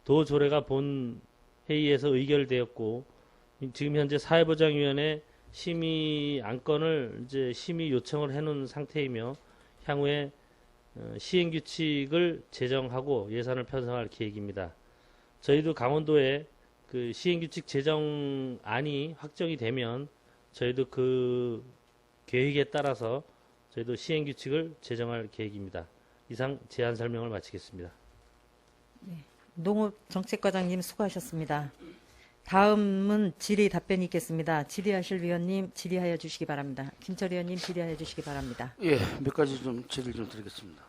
도조례가 본 회의에서 의결되었고, 지금 현재 사회보장위원회 심의 안건을 이제 심의 요청을 해놓은 상태이며, 향후에 시행규칙을 제정하고 예산을 편성할 계획입니다. 저희도 강원도에 그 시행규칙 제정안이 확정이 되면 저희도 그 계획에 따라서 저희도 시행규칙을 제정할 계획입니다. 이상 제안 설명을 마치겠습니다. 농업정책과장님 수고하셨습니다. 다음은 질의 답변이 있겠습니다. 질의하실 위원님 질의하여 주시기 바랍니다. 김철 의원님 질의하여 주시기 바랍니다. 예, 몇 가지 좀 질의를 좀 드리겠습니다.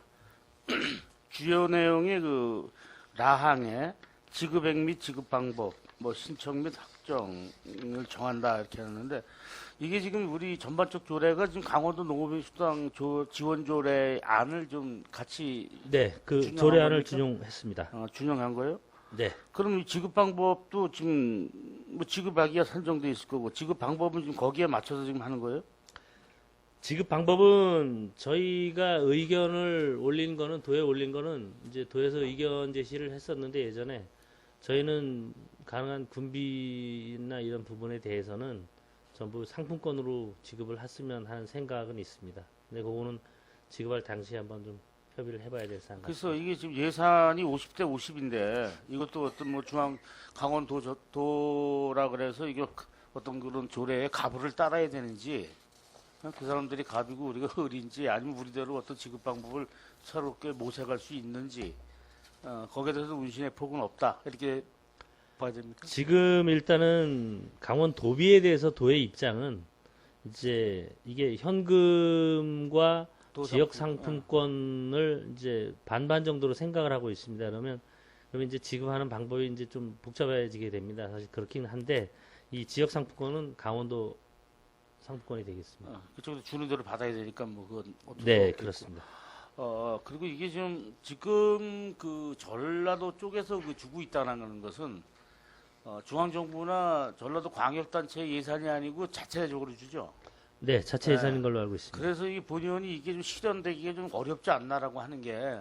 주요 내용의 그 라항에 지급액 및 지급 방법, 뭐 신청 및 확정을 정한다 이렇게 하는데, 이게 지금 우리 전반적 조례가 지금 강원도 농업인수당 지원 조례 안을 좀 같이 네, 그 준용한 조례안을 겁니까? 준용했습니다. 준용한 거예요? 네, 그럼 이 지급 방법도 지금 뭐 지급하기가 산정돼 있을 거고, 지급 방법은 지금 거기에 맞춰서 지금 하는 거예요? 지급 방법은 저희가 의견을 올린 거는, 도에 올린 거는 이제 도에서 의견 제시를 했었는데, 예전에 저희는 가능한 군비나 이런 부분에 대해서는 전부 상품권으로 지급을 했으면 하는 생각은 있습니다. 근데 그거는 지급할 당시에 한번 좀 협의를 해봐야 될 사항 같습니다. 그래서 이게 지금 예산이 50대 50인데 이것도 어떤 뭐 강원도라 그래서 이게 어떤 그런 조례의 가부를 따라야 되는지, 그 사람들이 갑이고 우리가 을인지, 아니면 우리대로 어떤 지급 방법을 새롭게 모색할 수 있는지, 거기에 대해서 운신의 폭은 없다 이렇게 봐야 됩니까? 지금 일단은 강원 도비에 대해서 도의 입장은 이제 이게 현금과 지역 상품권을 이제 반반 정도로 생각을 하고 있습니다. 그러면 이제 지급하는 방법이 이제 좀 복잡해지게 됩니다. 사실 그렇긴 한데, 이 지역 상품권은 강원도 상품권이 되겠습니다. 그쪽에서 주는 대로 받아야 되니까 뭐 그건 어쩔 수 네, 없겠고. 그렇습니다. 그리고 이게 지금 그 전라도 쪽에서 그 주고 있다는 것은 중앙정부나 전라도 광역단체 예산이 아니고 자체적으로 주죠. 네, 자체 예산인 걸로 알고 있습니다. 그래서 이 본의원이 이게 좀 실현되기가 좀 어렵지 않나라고 하는 게,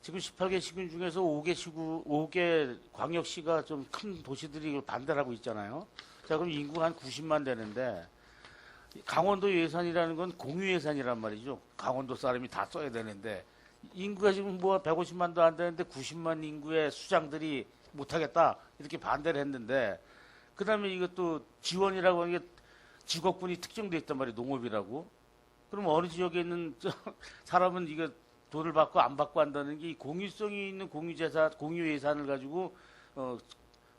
지금 18개 시군 중에서 5개 광역시가 좀 큰 도시들이 반대를 하고 있잖아요. 자, 그럼 인구가 한 90만 되는데, 강원도 예산이라는 건 공유 예산이란 말이죠. 강원도 사람이 다 써야 되는데, 인구가 지금 뭐 150만도 안 되는데 90만 인구의 수장들이 못하겠다 이렇게 반대를 했는데, 그 다음에 이것도 지원이라고 하는 게 직업군이 특정돼 있단 말이에요. 농업이라고. 그럼 어느 지역에 있는 사람은 이거 돈을 받고 안 받고 한다는 게, 이 공유성이 있는 공유 예산을 가지고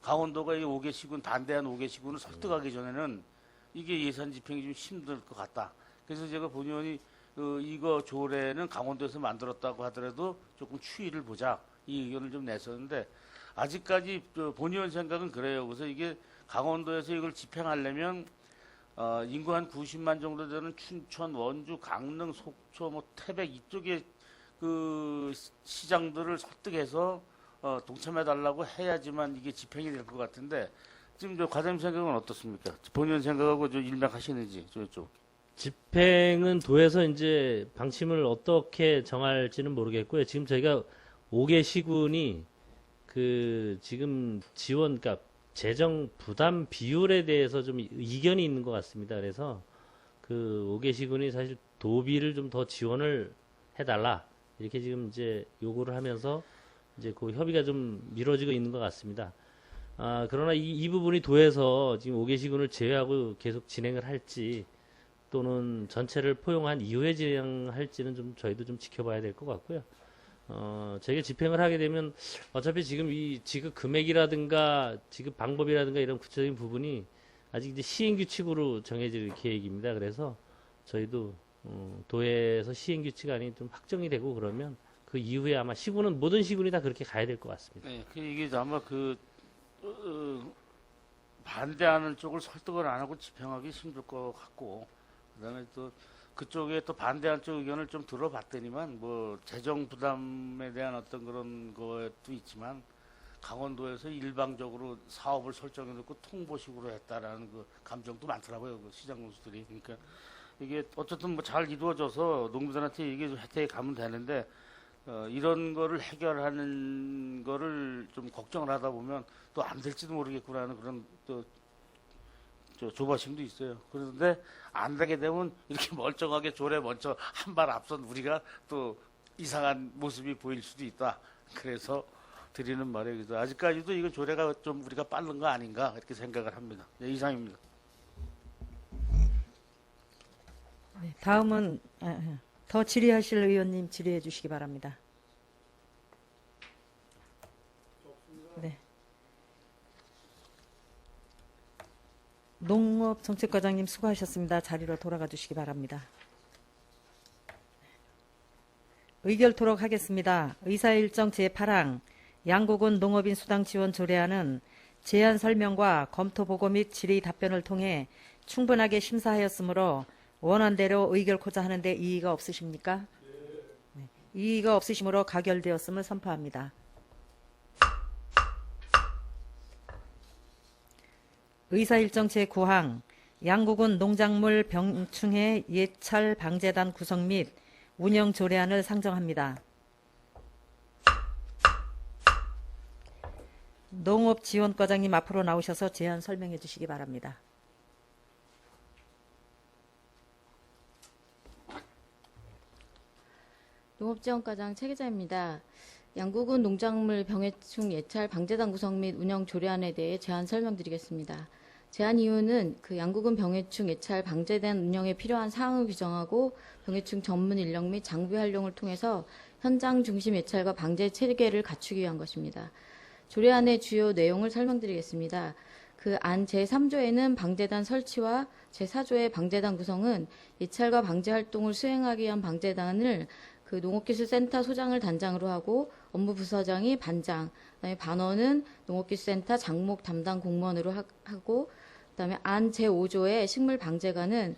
강원도가 이 5개 시군, 반대한 5개 시군을 설득하기 전에는 이게 예산 집행이 좀 힘들 것 같다. 그래서 제가 본의원이 이거 조례는 강원도에서 만들었다고 하더라도 조금 추이를 보자, 이 의견을 좀 냈었는데, 아직까지 본의원 생각은 그래요. 그래서 이게 강원도에서 이걸 집행하려면 인구 한 90만 정도 되는 춘천, 원주, 강릉, 속초, 뭐 태백 이쪽에 그 시장들을 설득해서 동참해달라고 해야지만 이게 집행이 될 것 같은데, 지금 저 과장님 생각은 어떻습니까? 본의원 생각하고 좀 일맥하시는지 저쪽. 집행은 도에서 이제 방침을 어떻게 정할지는 모르겠고요. 지금 저희가 5개 시군이 그 지금 지원, 그러니까 재정 부담 비율에 대해서 좀 이견이 있는 것 같습니다. 그래서 그 5개 시군이 사실 도비를 좀 더 지원을 해달라 이렇게 지금 이제 요구를 하면서 이제 그 협의가 좀 미뤄지고 있는 것 같습니다. 그러나 이 부분이 도에서 지금 5개 시군을 제외하고 계속 진행을 할지, 또는 전체를 포용한 이후에 진행할지는 좀 저희도 좀 지켜봐야 될 것 같고요. 저희가 집행을 하게 되면 어차피 지금 이 지급 금액이라든가 지급 방법이라든가 이런 구체적인 부분이 아직 이제 시행 규칙으로 정해질 계획입니다. 그래서 저희도 도에서 시행 규칙안이 좀 확정이 되고 그러면 그 이후에 아마 시군은 모든 시군이 다 그렇게 가야 될 것 같습니다. 네, 이게 아마 반대하는 쪽을 설득을 안 하고 집행하기 힘들 것 같고, 그다음에 또 그쪽에 또 반대하는 쪽 의견을 좀 들어봤더니만 뭐 재정 부담에 대한 어떤 그런 것도 있지만 강원도에서 일방적으로 사업을 설정해놓고 통보식으로 했다라는 그 감정도 많더라고요, 그 시장 군수들이. 그러니까 이게 어쨌든 뭐 잘 이루어져서 농민들한테 이게 혜택이 가면 되는데 이런 거를 해결하는 거를 좀 걱정을 하다 보면 또 안 될지도 모르겠구나는 그런 또 조바심도 있어요. 그런데 안 되게 되면 이렇게 멀쩡하게 조례 먼저 한 발 앞선 우리가 또 이상한 모습이 보일 수도 있다. 그래서 드리는 말이에요. 그래서 아직까지도 이거 조례가 좀 우리가 빠른 거 아닌가 이렇게 생각을 합니다. 네, 이상입니다. 네, 다음은 더 질의하실 의원님 질의해 주시기 바랍니다. 네. 농업정책과장님 수고하셨습니다. 자리로 돌아가 주시기 바랍니다. 의결토록 하겠습니다. 의사일정 제8항 양국은 농업인 수당 지원 조례안은 제안 설명과 검토 보고 및 질의 답변을 통해 충분하게 심사하였으므로 원안대로 의결코자 하는데 이의가 없으십니까? 네. 이의가 없으시므로 가결되었음을 선포합니다. 의사일정 제9항 양국은 농작물 병충해 예찰 방재단 구성 및 운영 조례안을 상정합니다. 농업지원과장님 앞으로 나오셔서 제안 설명해 주시기 바랍니다. 농업지원과장 최 기자입니다. 양국은 농작물 병해충 예찰 방재단 구성 및 운영 조례안에 대해 제안 설명드리겠습니다. 제안 이유는 양국은 병해충 예찰 방재단 운영에 필요한 사항을 규정하고 병해충 전문 인력 및 장비 활용을 통해서 현장 중심 예찰과 방제 체계를 갖추기 위한 것입니다. 조례안의 주요 내용을 설명드리겠습니다. 안 제3조에는 방재단 설치와 제4조의 방재단 구성은 예찰과 방제 활동을 수행하기 위한 방재단을 농업기술센터 소장을 단장으로 하고 업무 부서장이 반장, 그다음에 반원은 농업기술센터 장목 담당 공무원으로 하고, 그다음에 안 제5조의 식물방재관은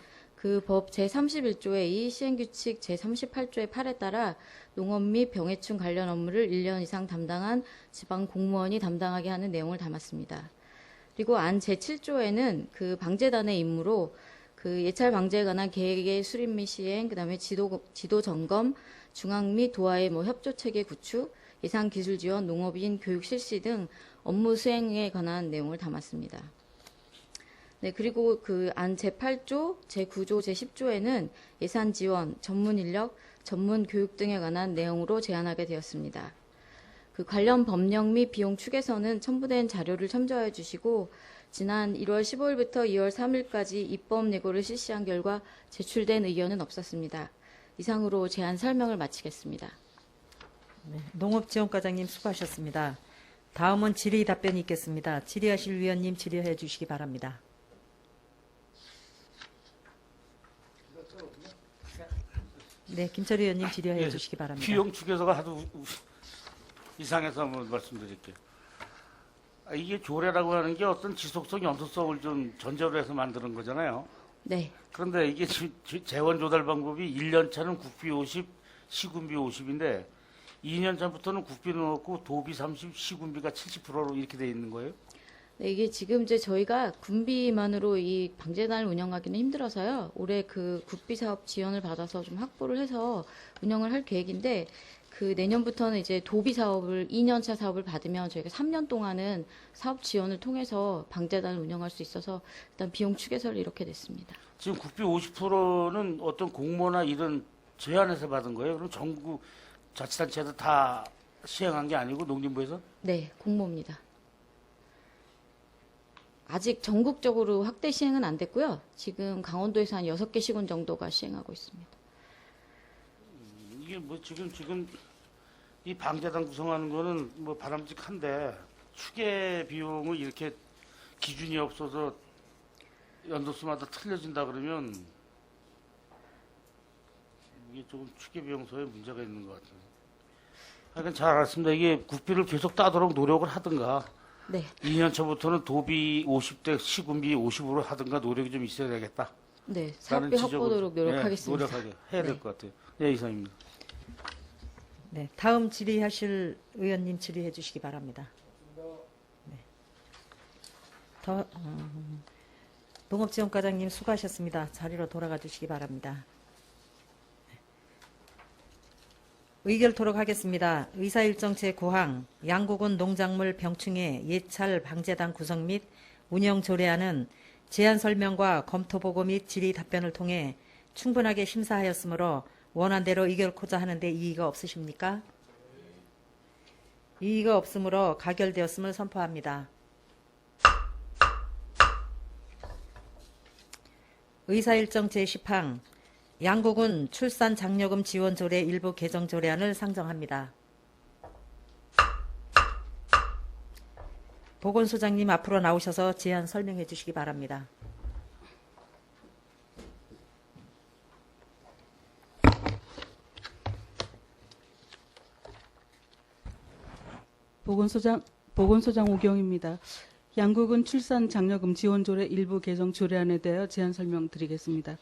법 제31조의 2 시행규칙 제38조의 8에 따라 농업 및 병해충 관련 업무를 1년 이상 담당한 지방 공무원이 담당하게 하는 내용을 담았습니다. 그리고 안 제7조에는 방재단의 임무로 예찰 방제에 관한 계획의 수립 및 시행, 그다음에 지도 점검, 중앙 및 도하의 협조 체계 구축, 예산 기술 지원, 농업인 교육 실시 등 업무 수행에 관한 내용을 담았습니다. 네, 그리고 안 제8조, 제9조, 제10조에는 예산 지원, 전문 인력, 전문 교육 등에 관한 내용으로 제안하게 되었습니다. 관련 법령 및 비용 축에서는 첨부된 자료를 참조해 주시고 지난 1월 15일부터 2월 3일까지 입법 예고를 실시한 결과 제출된 의견은 없었습니다. 이상으로 제안 설명을 마치겠습니다. 네, 농업지원과장님 수고하셨습니다. 다음은 질의 답변이 있겠습니다. 질의하실 위원님 질의해 주시기 바랍니다. 네, 김철희 의원님 질의해 주시기 바랍니다. 비용 축에서가 하도 이상해서 한번 말씀드릴게요. 이게 조례라고 하는 게 어떤 지속성, 연속성을 좀 전제로 해서 만드는 거잖아요. 네. 그런데 이게 재원 조달 방법이 1년 차는 국비 50, 시군비 50인데 2년 차부터는 국비는 없고 도비 30, 시군비가 70%로 이렇게 돼 있는 거예요? 네, 이게 지금 저희가 군비만으로 이 방재단을 운영하기는 힘들어서요. 올해 국비 사업 지원을 받아서 좀 확보를 해서 운영을 할 계획인데 내년부터는 이제 도비 사업을 2년차 사업을 받으면 저희가 3년 동안은 사업 지원을 통해서 방재단을 운영할 수 있어서 일단 비용 축에서를 이렇게 냈습니다. 지금 국비 50%는 어떤 공모나 이런 제안에서 받은 거예요? 그럼 전국 자치단체에서 다 시행한 게 아니고 농림부에서? 네, 공모입니다. 아직 전국적으로 확대 시행은 안 됐고요. 지금 강원도에서 한 6개 시군 정도가 시행하고 있습니다. 이게 지금 이 방재단 구성하는 거는 바람직한데 추계 비용을 이렇게 기준이 없어서 연도수마다 틀려진다 그러면 이게 조금 추계 비용서에 문제가 있는 것 같아요. 하여간 잘 알았습니다. 이게 국비를 계속 따도록 노력을 하든가, 네, 2년 차부터는 도비 50대 시군비 50으로 하든가 노력이 좀 있어야 되겠다. 네, 라는 사업비 지적을- 확보도록 노력하겠습니다. 네, 노력하게 해야 될 네. 것 같아요. 네, 이상입니다. 네, 다음 질의하실 의원님 질의해 주시기 바랍니다. 네. 농업지원과장님 수고하셨습니다. 자리로 돌아가 주시기 바랍니다. 의결토록 하겠습니다. 의사일정 제9항 양국은 농작물 병충해 예찰 방재단 구성 및 운영 조례안은 제안 설명과 검토 보고 및 질의 답변을 통해 충분하게 심사하였으므로 원안대로 의결코자 하는데 이의가 없으십니까? 이의가 없으므로 가결되었음을 선포합니다. 의사일정 제10항 양국은 출산 장려금 지원 조례 일부 개정 조례안을 상정합니다. 보건소장님 앞으로 나오셔서 제안 설명해 주시기 바랍니다. 보건소장 오경입니다. 양국은 출산 장려금 지원 조례 일부 개정 조례안에 대하여 제안 설명드리겠습니다.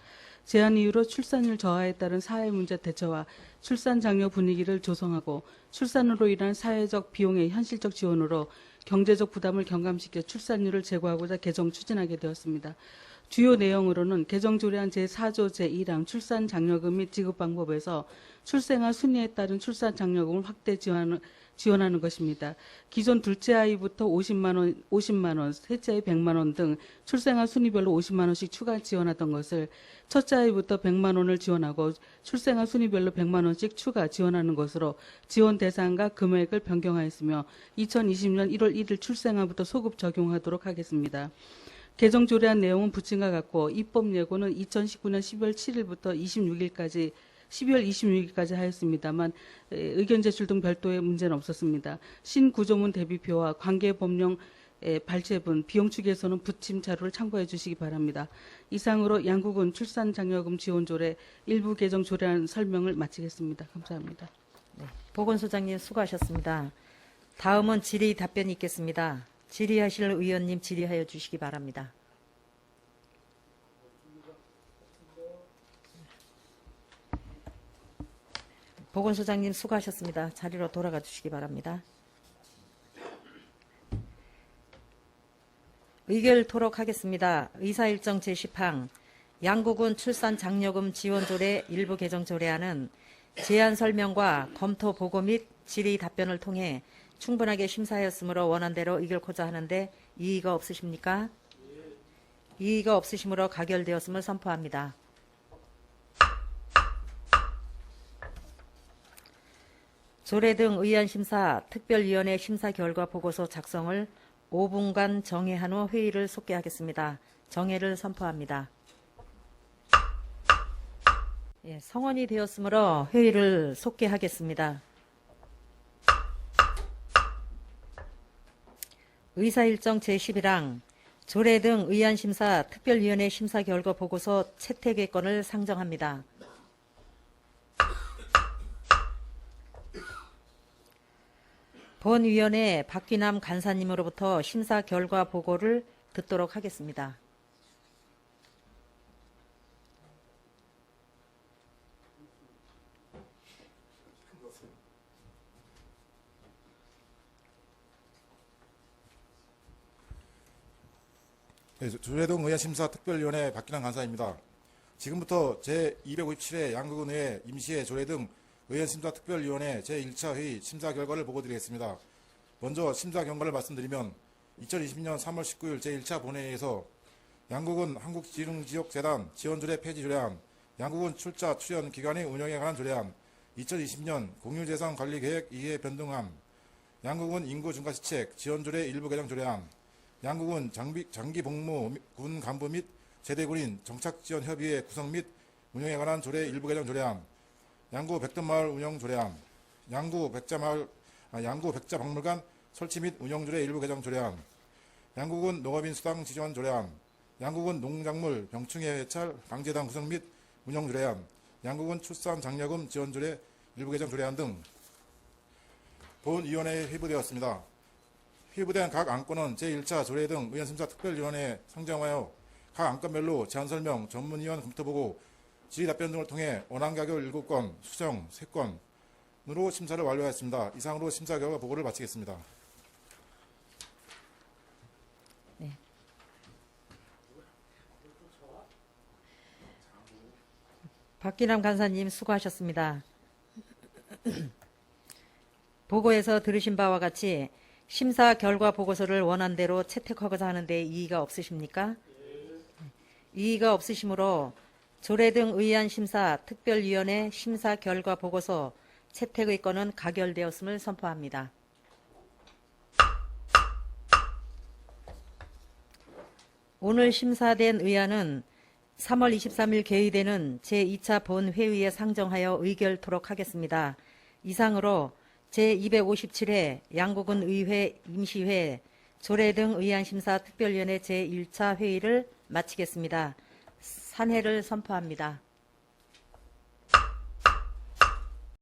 제안 이유로 출산율 저하에 따른 사회 문제 대처와 출산 장려 분위기를 조성하고 출산으로 인한 사회적 비용의 현실적 지원으로 경제적 부담을 경감시켜 출산율을 제고하고자 개정 추진하게 되었습니다. 주요 내용으로는 개정 조례안 제4조 제1항 출산 장려금 및 지급 방법에서 출생아 순위에 따른 출산 장려금을 확대 지원하는 것입니다. 기존 둘째 아이부터 50만 원, 셋째 아이 100만 원 등 출생아 순위별로 50만 원씩 추가 지원하던 것을 첫째 아이부터 100만 원을 지원하고 출생아 순위별로 100만 원씩 추가 지원하는 것으로 지원 대상과 금액을 변경하였으며 2020년 1월 1일 출생아부터 소급 적용하도록 하겠습니다. 개정 조례안 내용은 부침과 같고 입법 예고는 2019년 12월 7일부터 12월 26일까지 하였습니다만 의견 제출 등 별도의 문제는 없었습니다. 신구조문 대비표와 관계법령 발제분, 비용 추계에서는 부침 자료를 참고해 주시기 바랍니다. 이상으로 양국은 출산장려금 지원조례 일부 개정 조례안 설명을 마치겠습니다. 감사합니다. 네, 보건소장님 수고하셨습니다. 다음은 질의 답변이 있겠습니다. 질의하실 의원님 질의하여 주시기 바랍니다. 보건소장님 수고하셨습니다. 자리로 돌아가 주시기 바랍니다. 의결토록 하겠습니다. 의사일정 제10항 양국은 출산 장려금 지원 조례 일부 개정 조례안은 제안 설명과 검토 보고 및 질의 답변을 통해 충분하게 심사하였으므로 원안대로 의결코자 하는데 이의가 없으십니까? 이의가 없으시므로 가결되었음을 선포합니다. 조례 등 의안심사 특별위원회 심사 결과 보고서 작성을 5분간 정회한 후 회의를 속개하겠습니다. 정회를 선포합니다. 예, 성원이 되었으므로 회의를 속개하겠습니다. 의사일정 제11항 조례 등 의안심사 특별위원회 심사 결과 보고서 채택의 건을 상정합니다. 본위원회 박귀남 간사님으로부터 심사 결과 보고를 듣도록 하겠습니다. 네, 조례동 의안심사 특별위원회 박기남 간사입니다. 지금부터 제257회 양국은의회 임시회 조례 등 의안심사 특별위원회 제1차 회의 심사 결과를 보고드리겠습니다. 먼저 심사 결과를 말씀드리면 2020년 3월 19일 제1차 본회의에서 양국은 한국지능지역재단 지원조례 폐지 조례안, 양국은 출자 출연 기관의 운영에 관한 조례안, 2020년 공유재산관리계획 2회 변동안, 양국은 인구증가시책 지원조례 일부 개정 조례안, 양국은 장기복무 군 간부 및 제대군인 정착지원협의회 구성 및 운영에 관한 조례 일부 개정 조례안, 양구 백전마을 운영 조례안, 양구 백자박물관 설치 및 운영 조례 일부 개정 조례안, 양국은 농업인 수당 지원 조례안, 양국은 농작물 병충해 해찰 방재단 구성 및 운영 조례안, 양국은 출산 장려금 지원 조례 일부 개정 조례안 등 본위원회에 회부되었습니다. 회부된 각 안건은 제1차 조례 등 의원심사특별위원회에 상정하여 각 안건별로 제안설명, 전문위원 검토보고, 질의답변 등을 통해 원안가결 7건, 수정 3건으로 심사를 완료하였습니다. 이상으로 심사 결과 보고를 마치겠습니다. 박기남 간사님 수고하셨습니다. 보고에서 들으신 바와 같이 심사 결과 보고서를 원안대로 채택하고자 하는데 이의가 없으십니까? 이의가 없으시므로 조례 등 의안 심사 특별위원회 심사 결과 보고서 채택의 건은 가결되었음을 선포합니다. 오늘 심사된 의안은 3월 23일 개의되는 제2차 본회의에 상정하여 의결토록 하겠습니다. 이상으로 제257회 양구군 의회 임시회 조례 등 의안심사 특별위원회 제1차 회의를 마치겠습니다. 산회를 선포합니다.